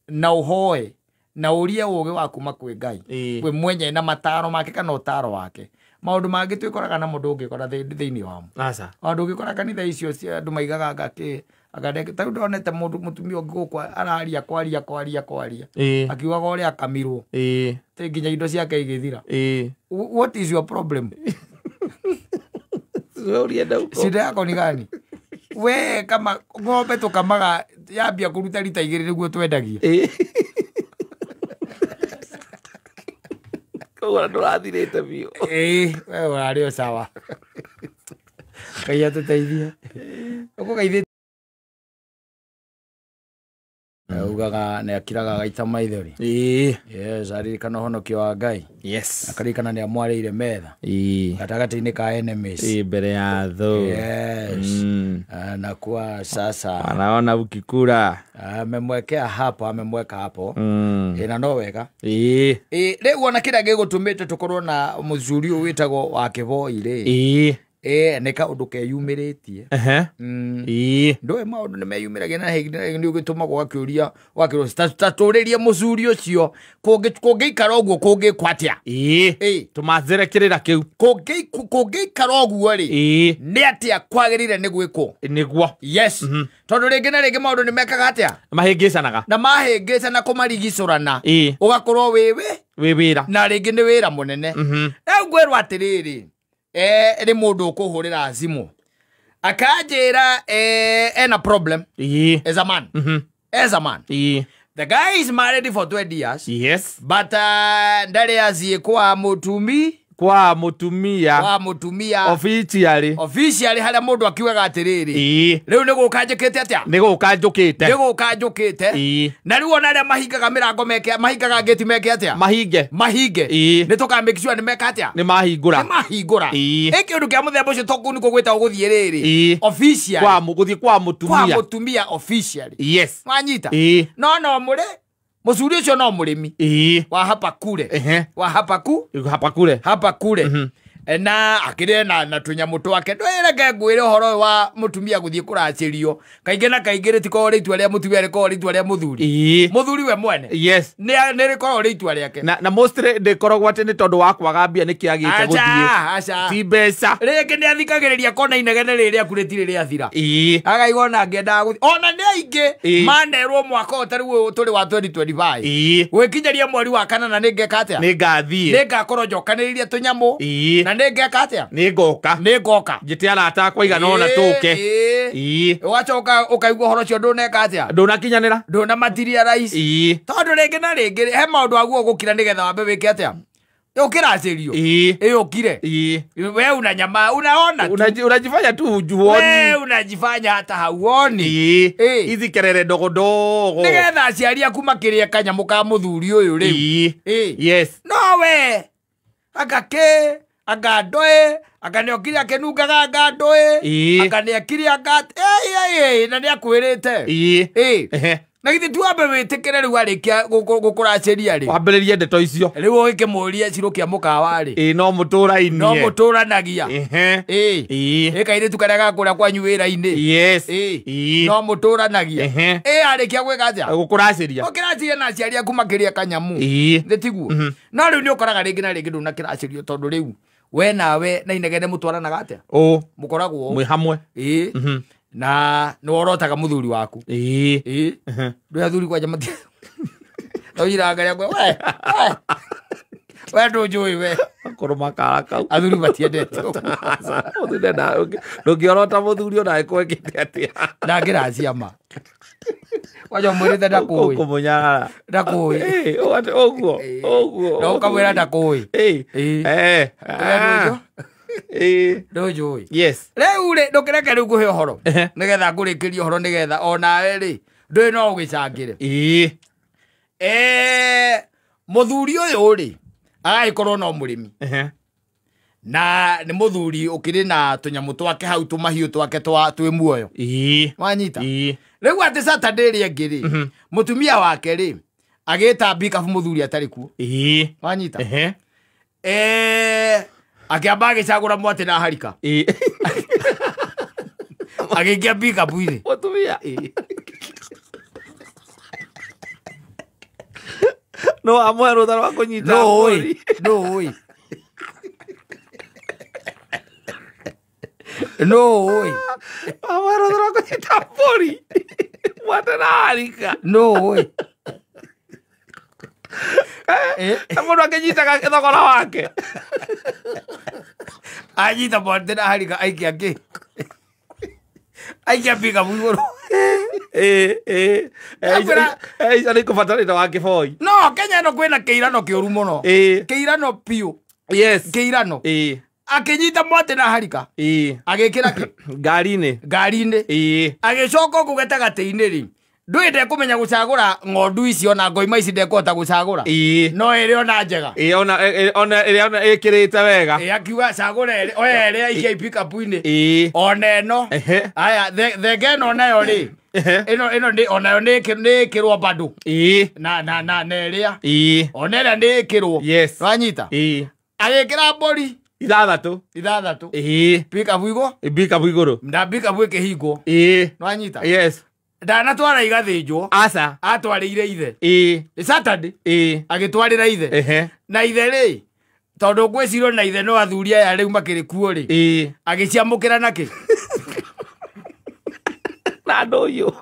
S1: na ũhoe na urie uge waku makwe Ngai we mwenye na mataro make kana utaro wake maundu mangĩ twikoraga na mundu ungikora thiini wamo
S2: aca
S1: andu ungikora kanitha icio cia andu maigaga ngake agandeke ta ndonete mundu mutumia ungi gukwa araria kwaria akiugaga uria akamirwo te nginya indo ciake igithira what is your problem shida yako ni gani we kama ng'ombe tukamaga yambia kuruta lita 2 niguo twendagie
S2: Kau ndurathirite biu
S1: we wari sawa Ngai atuteithie uko gaithie ugaga ne akiraga gaita maithori yes aririkana honokio wa Ngai
S2: yes
S1: akarikana ne amwarĩire metha gatagati-inĩ ka enemies
S2: mbere ya tho
S1: yes na kwa sasa
S2: anaona ukikura
S1: amemwekea hapo na no wega rĩu ona kĩrĩa gĩgũtũmĩte tũkorwo na mũthuri ũyũ wĩtagwo wa Kĩboi nĩ kaũndũ keyumĩrĩtie ndũĩ maũndũ nĩ meyumĩragia na nĩ ũgĩtũmagwo gakĩũria tatũrĩrie mũthuri ũcio kũngĩikara ũguo kũngĩkwo atĩa
S2: tũmatherekerĩra kĩu
S1: kũngĩikara ũguo-rĩ nĩ atĩa kwagĩrĩire nĩ gwĩkwo
S2: nĩguo
S1: yes tondũ rĩngĩ na rĩngĩ maũndũ nĩ mekaga atĩa
S2: mahĩngĩcanaga
S1: na mahĩngĩcana kũmarigicũrana ũgakorwo wĩ
S2: wĩra
S1: na rĩngĩ nĩ wĩra mũnene rĩu ngwĩrwo atĩrĩrĩ ni mundu ukuhurira zimu akanjira ena problem as a man the guy is married for 20 years
S2: yes
S1: but ndari azie kwa mutumia officially haria mundu akiugaga atiriri riu ni gukanjukite atia
S2: ni
S1: gukanjukite na riu ona aria mahingaga mirango meke mahingaga gate meke atia mahinge ni tukamake sure ni meka atia
S2: ni mahingura
S1: iki undu kia muthemba ucio toku ni kugwita uguthie riri officially
S2: kwa mutumia
S1: officially
S2: yes
S1: mwanyita no muri muthuri ucio no murimi wa hapa kure na akire na tunyamu twake ndwireke ngwire horo wa mutumia guthie kuracirio kainge na kaingire tiko riitwa ria mutumia riko riitwa ria muthuri we mwene
S2: yes
S1: ni riko riitwa riake
S2: na mostly ndikoragwo ati ni tondu wa kwagambia ni kiagite guthie ti mbeca
S1: reke ni athikagiriria kona inegene riria kuretire ria thira agaigona ngenda guthie ona ni ainge manerwo mwaka otari turi wa 2025 gwikinyaria mweri wa kana na ningeka atia
S2: ningathie
S1: ningakorwo njokaniriria tunyamu na ningeka atia
S2: ningoka njite arata kwa igana ona tuke
S1: wachoka ukaigua horo cio nduneka atia
S2: ndunakinyanira
S1: nduna materialize tondu ringi na ringi he maundu aguo gukira nigetha wambe wike atia ukiracirio ukire we unanyama unaona
S2: unajifanya tu ujuoni
S1: we unajifanya hata hauoni
S2: hizi kerere ndogo
S1: nigetha aciari aku makirie kanyamu ka muthuri uyu riu
S2: yes
S1: no we agandoe akaniokiria kenungaga agandoe akaniakiria na ni akwirite na githĩ tuambe wĩtĩkĩre rĩu arĩkia gũkũracĩria rĩ
S2: wambĩrĩrie ndeto icio
S1: rĩu ũgĩkĩmũria Cirũ kĩa mũkawa-rĩ
S2: no mũtũra-inie
S1: no mũtũranagia kairĩtu karĩa gakũrĩa kwanyu wĩra-inĩ no mũtũranagia arĩkia gwĩka atĩa gũkũracĩria na aciari aku makĩria kanyamu nĩ tiguo no rĩu nĩ ũkoraga rĩngĩ na rĩngĩ ndũnakĩracĩrio tondũ rĩu we nawe na inegene mũtwaranaga atĩa mũkoragwo
S2: mwĩ hamwe
S1: na nĩ worotaga mũthuri waku ndũĩ athuri kwanja mati oirangaria kwe we ndũnjũĩ we
S2: korwo makara kau
S1: athuri matiendete
S2: ndũngĩorota mũthuri ona ekwekĩte atĩa
S1: ndangĩraciama kwanja mwĩrĩte ndakũĩ
S2: kũmũnyarara
S1: ndakũĩ
S2: ũguo
S1: na ũkamwĩra ndakũĩ ndũnjũĩ rĩu rĩ ndũkĩreke rĩu ngũhe ũhoro nĩgetha ngũrĩkĩrie ũhoro nĩgetha onawe rĩ ndũĩ no ũgĩcangĩre mũthuri ũyũ rĩ agagĩkorwo no mũrĩmi na nĩ mũthuri ũkĩrĩ na tũnyamũ twake hau tũmahiũ twake twĩ muoyo wanyita rĩu atĩ Saturday ĩrĩa ĩngĩ rĩ mũtumia wake rĩ agĩĩta mbikabu mũthuri atarĩ kuo wanyita akĩamba agĩcagũra mwatĩ na harika agĩikia mbikabu-inĩ
S2: mũtumia no amwe rũtha rwa kũnyita
S1: nũĩ
S2: amwe rũtha rwa kũnyita mbũri mwatĩ na harika
S1: nũĩ
S2: mũndũ akĩnyitaga thogora wake
S1: anyita mwatĩ na harika aikia kĩ aikia mbikabu igũrũ
S2: ica nĩ kũbatarĩte wa kĩboi
S1: no Kenya ĩno kwĩna kĩirano kĩũru mũno kĩirano piũ kĩirano akĩnyita mwatĩ na harika agĩkĩra kĩ ngari-inĩ agĩcoka ũguo gatagatĩ-inĩ rĩ ndũĩ ndekũmenya gũcagũra ng'ondu icio na ngoima ici ndekũhota gũcagũra no ĩrĩ ona njega
S2: ona ĩrĩa ĩkĩrĩte wega
S1: akiuga cagũra ĩrĩa aikia pikapu-inĩ ona ĩno aya thenge ĩno nayo rĩ ĩno onayo nĩ ĩkĩrwo bado na ĩrĩa ona ĩrĩa nĩ ĩkĩrwo wanyita agĩkĩra mbũri ithathatũ
S2: pikapu igũrũ
S1: na pikapu ĩkĩhingwo wanyita ndanatwara igathĩnjwo atwarĩire ithe nĩ Saturday agĩtwarĩra ithe na ithe rĩ tondũ ngwĩcirwo na ithe no athuri aya rĩu makĩrĩ kuo rĩ agĩciamũkĩra nakĩ
S2: na andũ ũyũ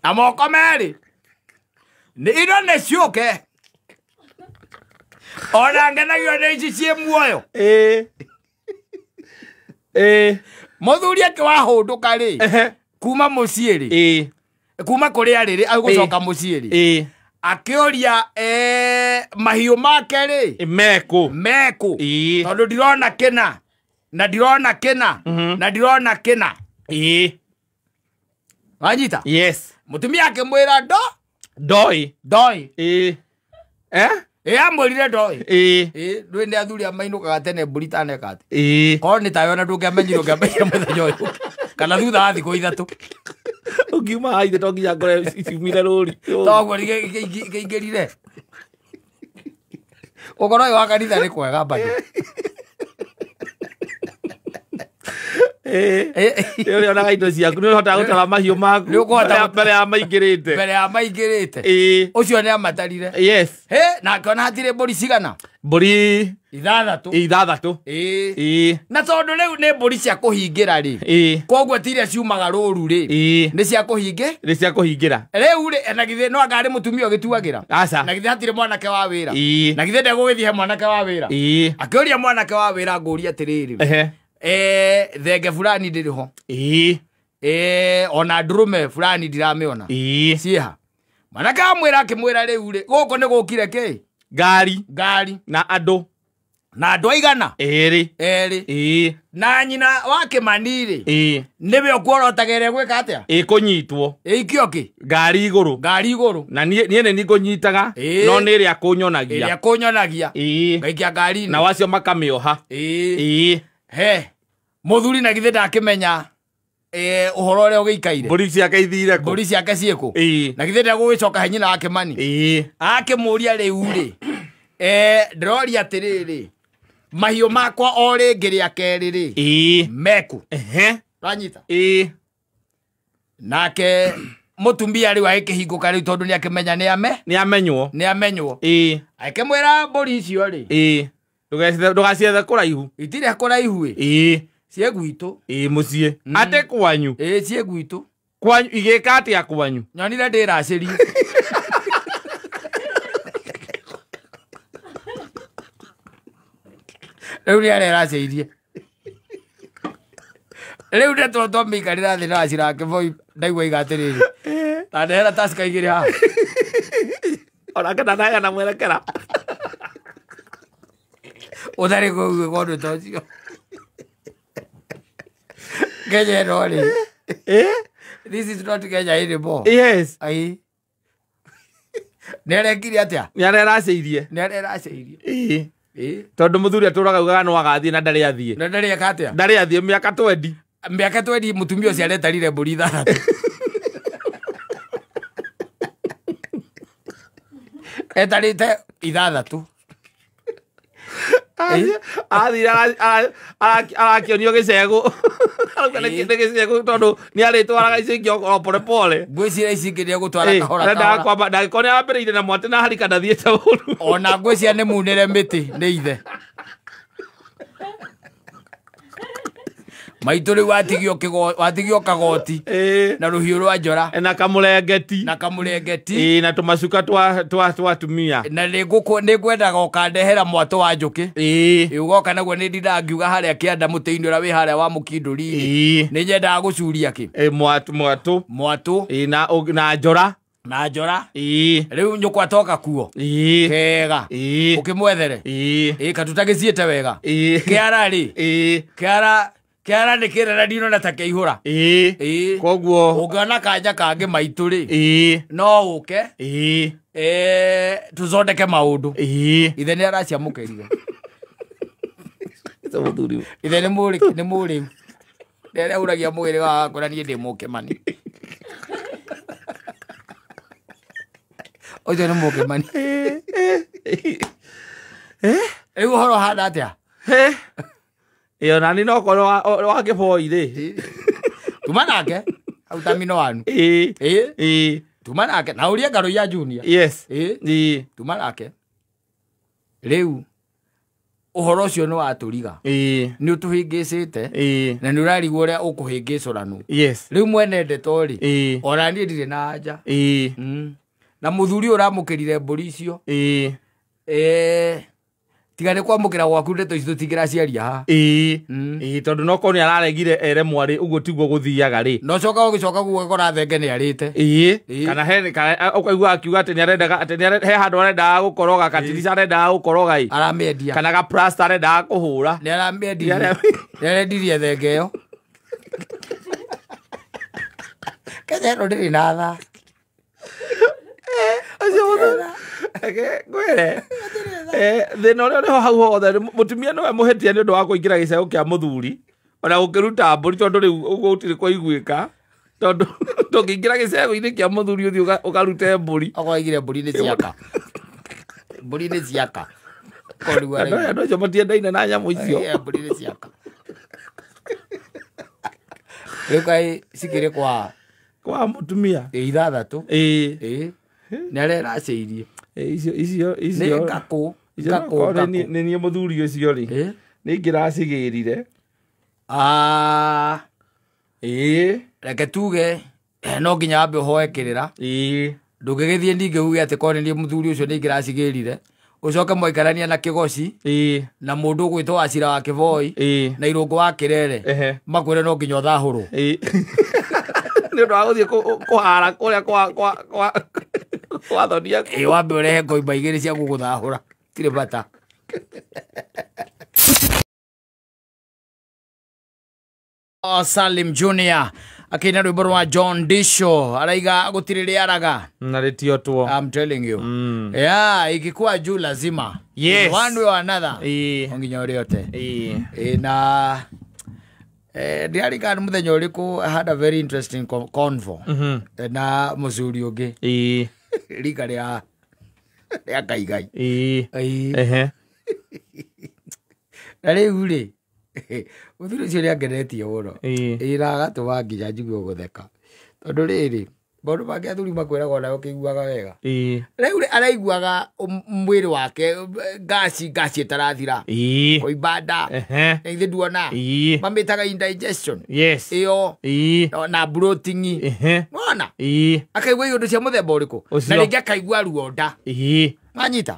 S1: na moko merĩ indo nĩ ciũke ona ngenagio nĩ ici ciĩ muoyo mũthuri akĩwahũndũka rĩ kuma mũciĩ rĩ kuma kũrĩa rĩrĩ agũcoka mũciĩ rĩ akĩũria mahiũ make rĩ mekũ tondũ ndirona kĩna na ndirona kĩna wanyita mũtumia akĩmwĩra ndoĩ amwĩrire ndoĩ ndũĩ nĩ athuri amainũkaga tene mbũri taneka atĩ korwo nĩ tawe ona ndũngĩamenyire ũngĩamenyire mũthenya ũyũ kana thutha wa thikũ ithatũ
S2: ũngiuma haithe to nginya ngore ciumire rũri
S1: toguo kĩingĩrire ũkorwo ũyũ wa kanitha nĩ kwega bado
S2: Yule ona indo ciaku nĩ ũhotaga gũtara mahiũ maku mbere ya maingĩrĩte
S1: ũcio nĩ amatarire na akĩona hatirĩ mbũri cigana
S2: mbũri
S1: ithathatũ na tondũ rĩu nĩ mbũri cia kũhingĩra rĩ koguo tiria ciumaga rũru rĩ nĩ cia kũhingĩra rĩu rĩ na githĩ no anga arĩ mũtumia ũgĩtuagĩra na githĩ hatirĩ mwanake wa wĩra na githĩ ndegũgĩthiĩ he mwanake wa wĩra akĩũria mwanake wa wĩra ngũria atĩrĩrĩ thenge fulani ndĩrĩho ona ndũrũme fulani ndiramĩona ciĩha mwanake amwĩra akĩmwĩra rĩu rĩ gũkũ nĩ gũkire kĩ ngari
S2: na andũ
S1: aigana erĩ na nyina wa Kĩmani rĩ nĩwe ũkuorotagĩra gwĩka atĩa
S2: ĩkũnyitwo
S1: ĩikio kĩ
S2: ngari igũrũ na niĩ nĩ ngũnyitaga no nĩ ĩrĩa kũnyonagia
S1: ngaikia ngari
S2: na wacio makamĩoha
S1: he mũthuri na githĩ ndakĩmenya uhoro ule ugikaire
S2: mburi ciake ithire ku
S1: mburi ciake cieko na githenda gugicoka henyina wake mani ake muria riu ri ndrori atiriri mahio makwa o ringi ria keriri meku ranyita nake mutumbia riu agikihinguka riu tondu ni akimenya ni amenywo akimwira mburi icio ri
S2: ndugacithe kuraihu
S1: itire kuraihu cie gwitu
S2: mucie ate kwanyu
S1: cie gwitu
S2: kwanyu igika atia kwanyu
S1: nyonire ndiraciri riu ni areraceirie riu ndeto tomikarira thi na cirake voi ndaigua igatiriri na ndehera tasika igiri ha
S2: onake ndanaga na mwerekera
S1: uthari kundu tocio Kenya roli this is not Kenya anymore
S2: yes
S1: ai nere kiri atia
S2: nere raceirie tondu muthuri aturaga ugaga no agathie na ndari athie ndari athie miaka 20
S1: mutumia ucio aretarire mburi ithathatu etarite ithathatu
S2: athira arakionio gicegu gicegu tondu ni aritwaraga icingio pole pole
S1: ngwicira icingiria gutwara kahora
S2: kahora kwamba ndagikoni ambiriire na mwate na harika ndathiete uru
S1: ona ngwicira ni munire miti ni ithe maituri watigio kagoti na ruhiu rwa njora
S2: na kamurengeti na tumacuka twa tumia
S1: na ningwendaga ukandehera mwato wa njuki ugoka naguo ni ndindangiuga haria kianda muti-ini uria wi haria wa mukinduri ni nyendaga gucuria ki mwatu
S2: na njora
S1: riu nyukwa toka kuo kega ukimwethere katutagiciete wega kiara ni kirera ndino na take ihura
S2: koguo
S1: ungana kanja kange maitu ri no uke tuzondeke maundu ithe ni araciamukirire ithe ni muri ndere uragia mwiri wakwa nie ndi muke mani ojo ni muke mani horo hana atia
S2: iyo nani no korwo wake boy ri
S1: tumanake autamino wanu tumanake na uria ngaro ya junior
S2: yes
S1: tumanake riu uhoro cio no aturiga ni utuhingicite na ni urarigwo uria ukuhingicuranu riu mwene ndetori ona ni ndire na anja na muthuri uramukirire mburi icio tigane kwamukira gwaku ndeto ici tutingiraciaria ha
S2: tondu no korwo ni araregire ere mwari uguo tiguo guthiaga ri
S1: no coka ugicoka guo gora thenge ni arite
S2: kana ukaigua akiuga ati ni arendaga ati he handu arendaga gukoroga katirisa arendaga gukoroga
S1: aramendia
S2: kana ga plaster arendaga kuhura
S1: ni aramendia ni arendirie thenge yo kaje ro ndiri na tha
S2: gwere thina uria uriho hau hothe mutumia niwe muhetia ni undu wa kuingira gicego kia muthuri ona gukiruta mburi tondu riu uguo utiri kwaiguika tondu ndungiingira gicego-ini kia muthuri uthi ukarute mburi
S1: akoigire mburi ni ciaka
S2: andu acio matiendaine na nyamu icio
S1: mburi ni ciaka riu kai cikiri kwa
S2: mutumia
S1: ithathatu ni areraceirie
S2: icio ni nie muthuri ucio ri ni ngiracigirire
S1: reke tuge no nginya wambe uhoe kirira ndungigithie ningi uge ati korwo ni muthuri ucio ni ngiracigirire ucoke mwaikarania na kigoci na mundu ugwitwo Wachira wa Kivoi na Irungu wa Kirere makwire no nginya uthahurwo
S2: ni undu wa guthie kuhara kuria wathonia
S1: wambe urehe ngoimba igiri cia guguthahura tire bata Salim Junior akina rwimbo rwa John Disho araiga gutiri araga
S2: na ritio tuo
S1: I'm telling you yeah ikikuwa juu lazima
S2: yes
S1: one way or another onginya yote na ndiarikana muthenya uriku had a very interesting convo na mucuri ungi rika ria kaigai na riu ri muthuri ucio niangenetie muno ira agatuma nginya njigue gutheka tondu riri maundu make athuri makwiraga ona ukiguaga wega riu araiguaga mwiri wake ngasi itarathira kuimba nda ithe nduona mamitaga indigestion iyo na bloating mwana akaigua iundu cia muthemba uriku na ringi akaigua ruo nda manyita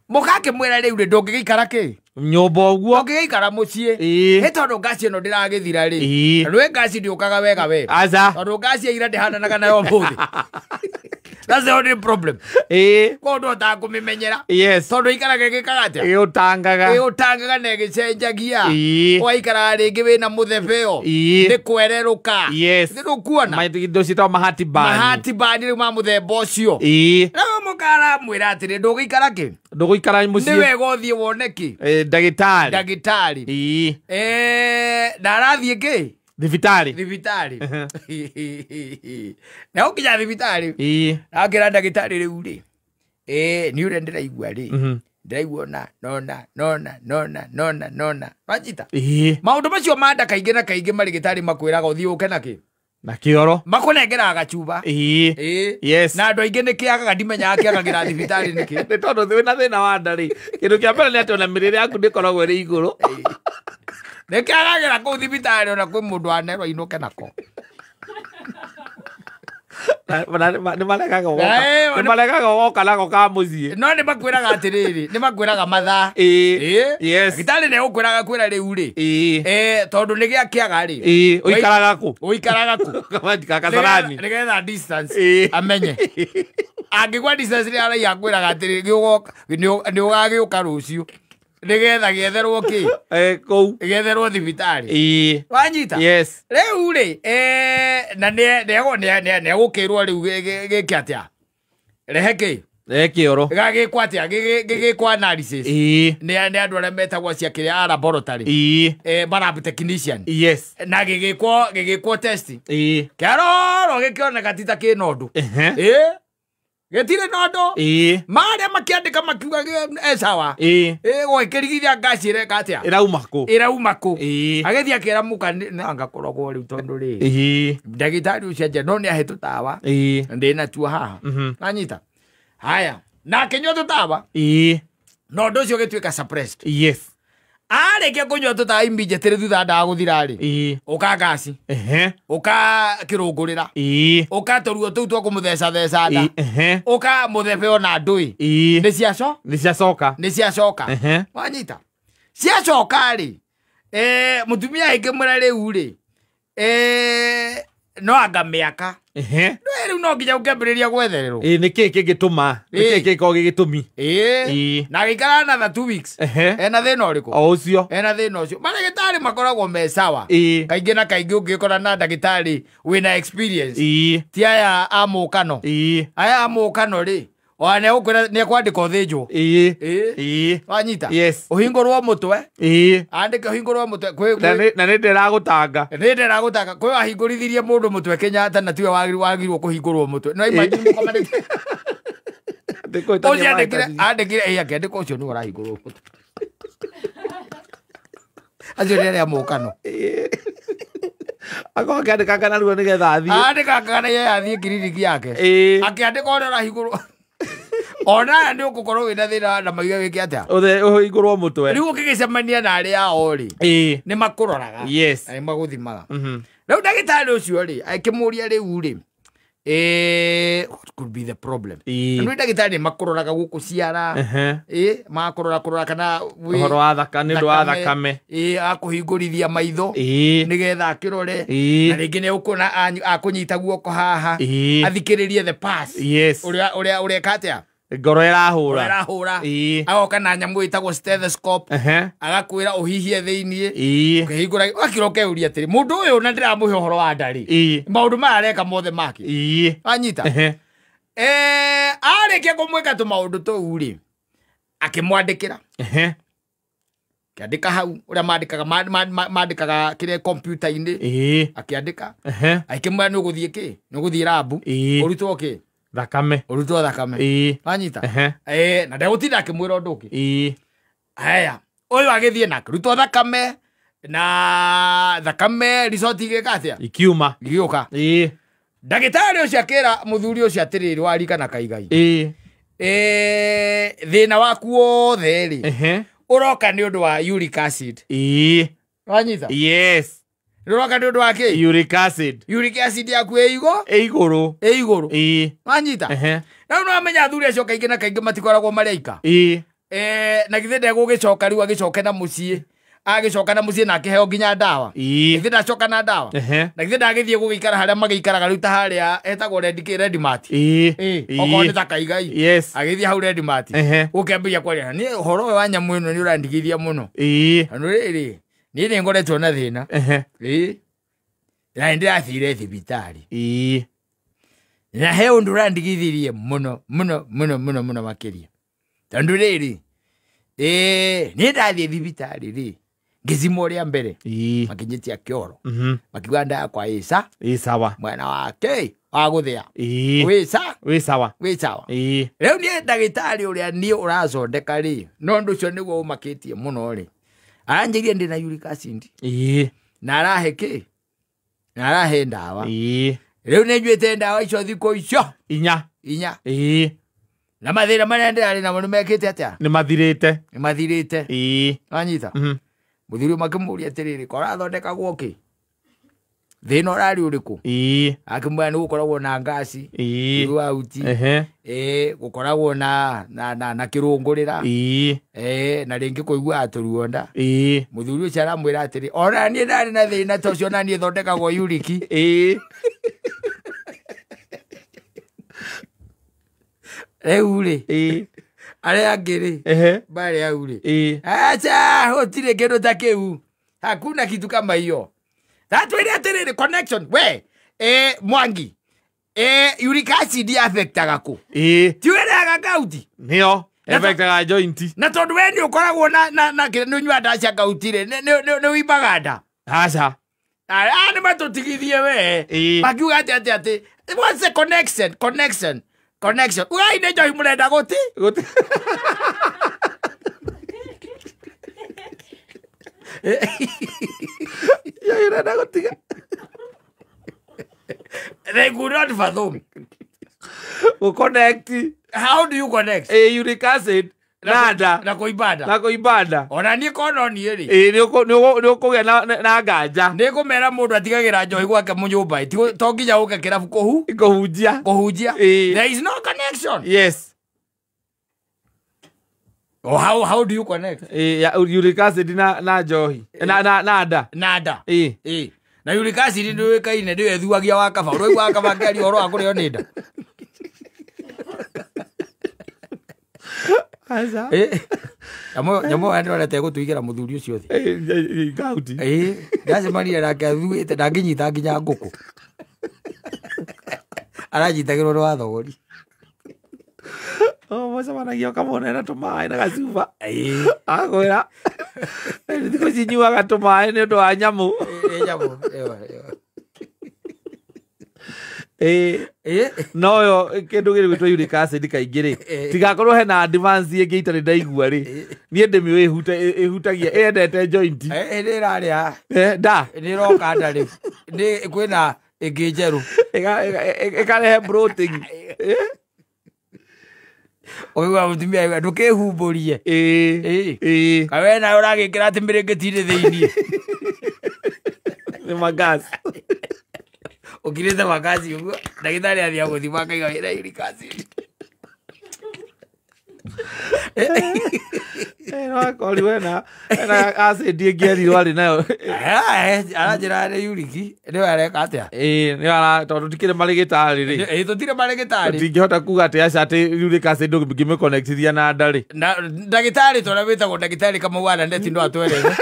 S1: mukake mwira riu ndungigikara ki
S2: nyomba uguo
S1: ndungigikara mucii ni tondu ngasi ino ndiragithira ri rwe ngasi ndiukaga wega we tondu ngasi ira ndihananaga nayo muthi. That's the only problem. Kondo ta kumimenyera. Tondu ikaraga gikagatia utangaga na gicenjagia waikara ringi wina muthebeo ni kwereruka ndirukuona
S2: maithindo citwa mahati
S1: bani riu ma muthemba ucio na mukara mwira atiri ndugikara ki
S2: nduguikara mucii
S1: ni wega uthie woneki ndagitari ndarathie ki thibitari na ukinya thibitari akira ndagitari riu ri ni ure ndiraigua ri ndiraigua nona wajita maundu macio manda kaingi na kaingi marigitari makwiraga uthiuke naki
S2: na kioro
S1: makunengera gacuba na andu aingi ni kiagaga ndimenya akiagagira thibitari niki
S2: ni tondu wina thina wa nda ri kindu kia mbere ni ati ona miriri yaku ndikoragwo ri iguru
S1: nikiagagira kuu thibitari ona kwi mundu anerwa inuke nako
S2: ni marekaga woka nako ka mucii
S1: no ni makwiraga atiriri ni makwiraga mathaa gitari ne ukwiraga kwira riu ri tondu ni giakiaga ri
S2: uikaraga ku
S1: kakasarani nigetha distance amenye angigwa distance ri ara yakwiraga atiri giugoka ni ugagiuka rucio nigetha gietherwo ki
S2: kou
S1: gietherwo thibitari wanyita riu ri na ne gukirwo riu giki atia rehe ki
S2: kioro
S1: gagikwa atia gigikwa analysis ni andu aria metagwo cia kiria laboratory lab technician na gigikwo test kiaroro gikioneka tita kinondu getire nondo maria makiandika makiuga sawa gwikirigithia ngasi ire katia irauma ku agethia akira muka angakoragwo riu tondu ri ndagitari ucio nje no ni ahe tutawa ndina tua haha anyita haya na kinywa tutawa nondo ucio gituika suppressed areke kunywa tutawa immediately thutha nda guthira ri uka ngasi uka kirungurira uka toruo tuu twa kumutheca theca nda uka muthebeo na ndui ni ciacoka wanyita ciacoka ri mutumia ingi mwira riu ri no anga miaka riu no nginya ukembiriria gwethererwo
S2: niki kingituma niki ko gigitumi
S1: na gikara na 2 weeks ena thina uriku
S2: o ucio
S1: ena thina ucio marigitari makoragwo me sawa kaingi na kaingi ungikora na ndagitari wina experience ti aya amukano aya amukano ri wane ukwira ni kwandika uthinjwo wanyita uhingurwo mutwe andike uhingurwo mutwe
S2: na ni ndiragutanga
S1: kwi wahingurithirie mundu mutwe Kenyatta na tiwe wagirwo kuhingurwo mutwe no imagine mukomanite oje andikire akiandika ucio ni urahingurwo mutwe acio ni amukano
S2: akiandika kana ruo ni getha athie
S1: andika kana ye athie kiriniki yake akiandika ore urahingurwo ona ndi ukukorwo wina thina na maiga wiki atia
S2: uhingurwo mutwe
S1: riu ukigicemania na aria ori ni makuroraga ni maguthimaga riu ndagitari ucio ri akimuria riu ri what could be the problem ndu ndagitari makuroraga guku ciara makurora kana
S2: uhoro wa thakame ndu wa thakame
S1: akuhingurithia maitho nigetha akirore na ringi ni ukuna akunyita guoko haha athikiririe the pass uria katia
S2: ngoro irahura
S1: agoka na nyamu itagwo stethoscope agakwira uhihie thiini ukihingura akiroke uria atiri mundu uyu na ndiramuhe uhoro wa ndari maundu mareka mothe make anyita areke kumwika tu maundu tu uri akimwandikira akiandika hau uria mandikaga kire computer inde akiandika aikimwa no guthie ki no guthie rabu urutwo ki
S2: thakame
S1: anyita na ndagutinda akimwira undu ki haya uyu agithie na rutwo thakame na thakame resort igikatia
S2: ikiuma
S1: giuka ndagitari ucio akira muthuri ucio atiriri warika na kaigai thina waku wothe ri uroka ni undu wa uric acid wanyita
S2: yes
S1: uroka ni undu wa ki
S2: uric acid
S1: yaku iguru wanyita na no amenya athuri acio kaingi na kaingi matikoragwo mariaika na githende gugicoka riu agicoke na mucii agicoka na mucii na akiheo nginya ndawa githende acoka na ndawa na githende agithie gugikara haria magikaraga riu ta haria etagwo red mart okorwo ni ta kaigai agithie hau red mart ukembiria kwaria ni horo we wa nyamu ino ni urandigithia muno anu riri ni ni ngoretwo na thina na ndirathire thibitari na he undu urandigithirie muno makiria tondu riri ni ndathie thibitari ri ngizimo ria mbere makinyitia kioro makiuga nda yakwa sawa mwana wake wa guthia wi sawa riu ni ndagitari uria ni urathondeka ri no ndu cio niguo umakitie muno ri aranjirie ndi na uric acid na arahe ki na arahe ndawa riu ni njuite ndawa icio thiko icio inya na mathira maria ndirari namo nimekite atia
S2: ni mathirite
S1: anyita muthuri makimuria atiriri kora thondeka gwoki thina urari uriku akimwira ni gukoragwo na ngasi riu auti gukoragwo na kirungurira na ringi kuigua aturuonda muthuri ucio aramwira atiri ona ni ndari na thina tocio na ni thondekagwo uric eure are agiri bale aure acha hotire kero takeu hakuna kitu kama hiyo that way atiriri connection we Mwangi uric acid affectaga ku tiwere agakauti
S2: nio affectaga joint
S1: na tondu we ni ukoragwo na nyua ndacia kautire ni wibaganda
S2: acha
S1: ni matutigithie we makiuga ati what's the connection ugai ne johi murenda guti
S2: ya irenda gutiga
S1: they could not fathom
S2: connect.
S1: How do you connect
S2: uric acid na kuibanda
S1: ona ni kono ni ri
S2: ni ukugia na nganja
S1: ni kumera mundu atigagira njohi gwake munyumba to nginya uke kirabu
S2: kuhunjia
S1: there is no connection.
S2: Yes.
S1: How do you connect
S2: uric acid na njohi na nda
S1: na uric acid ndio kaine ndio ethuagia wakaba roi wakaba ngari oro akurio ni nda
S2: aza
S1: nyamo ando arete gutuigira muthuri ucio thi
S2: gauti
S1: ndace maria nake athuite ndanginyita nginya nguku aranyitagirwo rwa thogori
S2: macemanagia kamona tumai na gacuba akwira thiko cinyuaga tumai ni undu wa nyamu no yo kindu giri gwitwo uric acid kaingiri tigakorwo hena advance ingi itari ndaigua ri nie ndimi ihutagia endete joint
S1: ni raria
S2: da
S1: ni roka ndari ni kwina ingi njeru
S2: ikarehe bloating
S1: oiwa mutumia ndukehumburie kawe na uragikira ati mirengeti-ini thiini
S2: ni magas
S1: ukirite magazi uguo ndagitari athia guthima kaiga wira uric acid
S2: kori wena acid ingierirwo ari nayo
S1: aranjira ni uric ni areka atia
S2: ni ara tondu tikire marigitari ri
S1: tutire marigitari
S2: tingihota kuga ati aca ati uric acid ngimiconnectithia na ndari
S1: ndagitari tora witagwo ndagitari kama wana ndeti ndo atwerere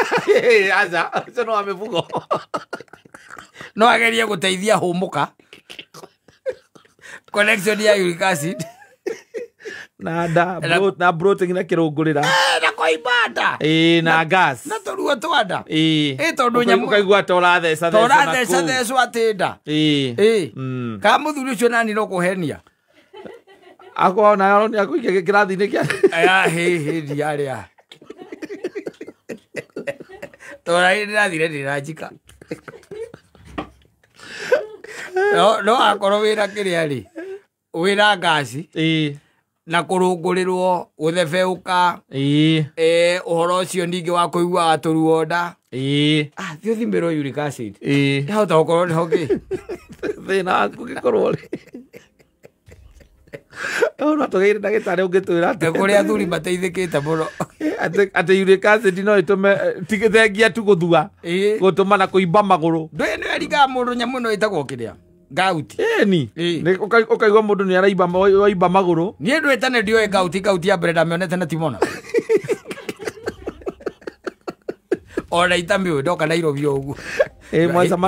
S2: aca ucio no amivugo
S1: no agerie guteithia humuka connection ya uric acid
S2: na bloating na kirungurira
S1: na wa ibada
S2: na gas
S1: na toruo twanda
S2: tondu nyamu kaigua tora theca
S1: theca atinda ka muthuri ucio nani no kuhenia
S2: akona ni akuikia kirathi-ini kia
S1: hindi aria tora ndirathire ndiranjika no akorwo wira kiria ri wira ngasi na kurungurirwo guthebeuka uhoro ucio ningi wa kuigua aturuo nda thio thimbirwo uric acid ihota gukorwo ni hoki
S2: thina aku gikorwo ri no tugeire ndagitari ungitwira ati
S1: kuria athuri mateithikite muno
S2: ati uric acid no itume tigithengia tu guthua gutuma na kuimba maguru
S1: ndwe ni eringa mundu nyamu no itagwo kiria gauti
S2: ni ukaigua mundu ni araimba maguru
S1: ni ndwite ne ndio gauti ya brenda meonete na timona ona itami ndoka Nairobi ugu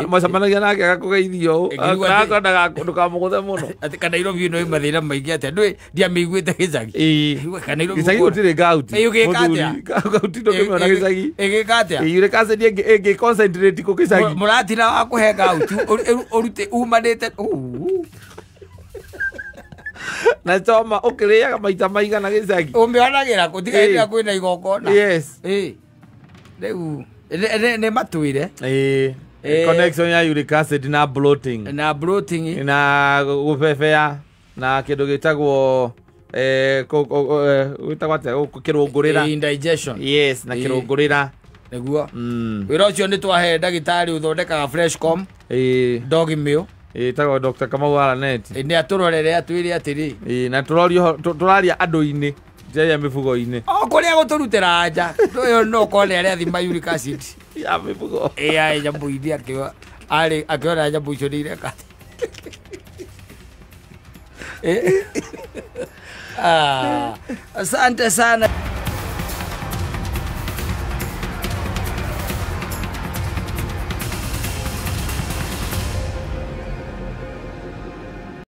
S2: mwacamanagia nake agakugeithio akandaga kundu kamuguthe muno
S1: ati kana Nairobi no mathira maingi ati ndwe ndiamiguite gicagi
S2: gicagi gutire gauti gauti ndo kimona gicagi
S1: igikatia
S2: uric acid enge concentrate ku gicagi
S1: muratira wa kuhe gauti urute umanite
S2: na toma ukiriaga maita maigana gicagi
S1: umianagira kutigaira kwina igongona
S2: yes
S1: rĩu nĩ matwire
S2: connection ya uric acid na bloating na gubebea na kindu gitagwo gitagwo atia kirungurira
S1: indigestion
S2: yes na kirungurira
S1: niguo wira ucio ni twahe ndagitari uthondekaga freshcom dog meal
S2: itagwo Dr. Kamau Aranet
S1: ni aturorere atwire atiri
S2: na turaria andu-ini jaya mifugo-ini
S1: kuria guturutira nja nduyo no kone aria thima uric acid
S2: ya mifugo
S1: nyambu ithi akiona nyambu icio ni ireka asante sana.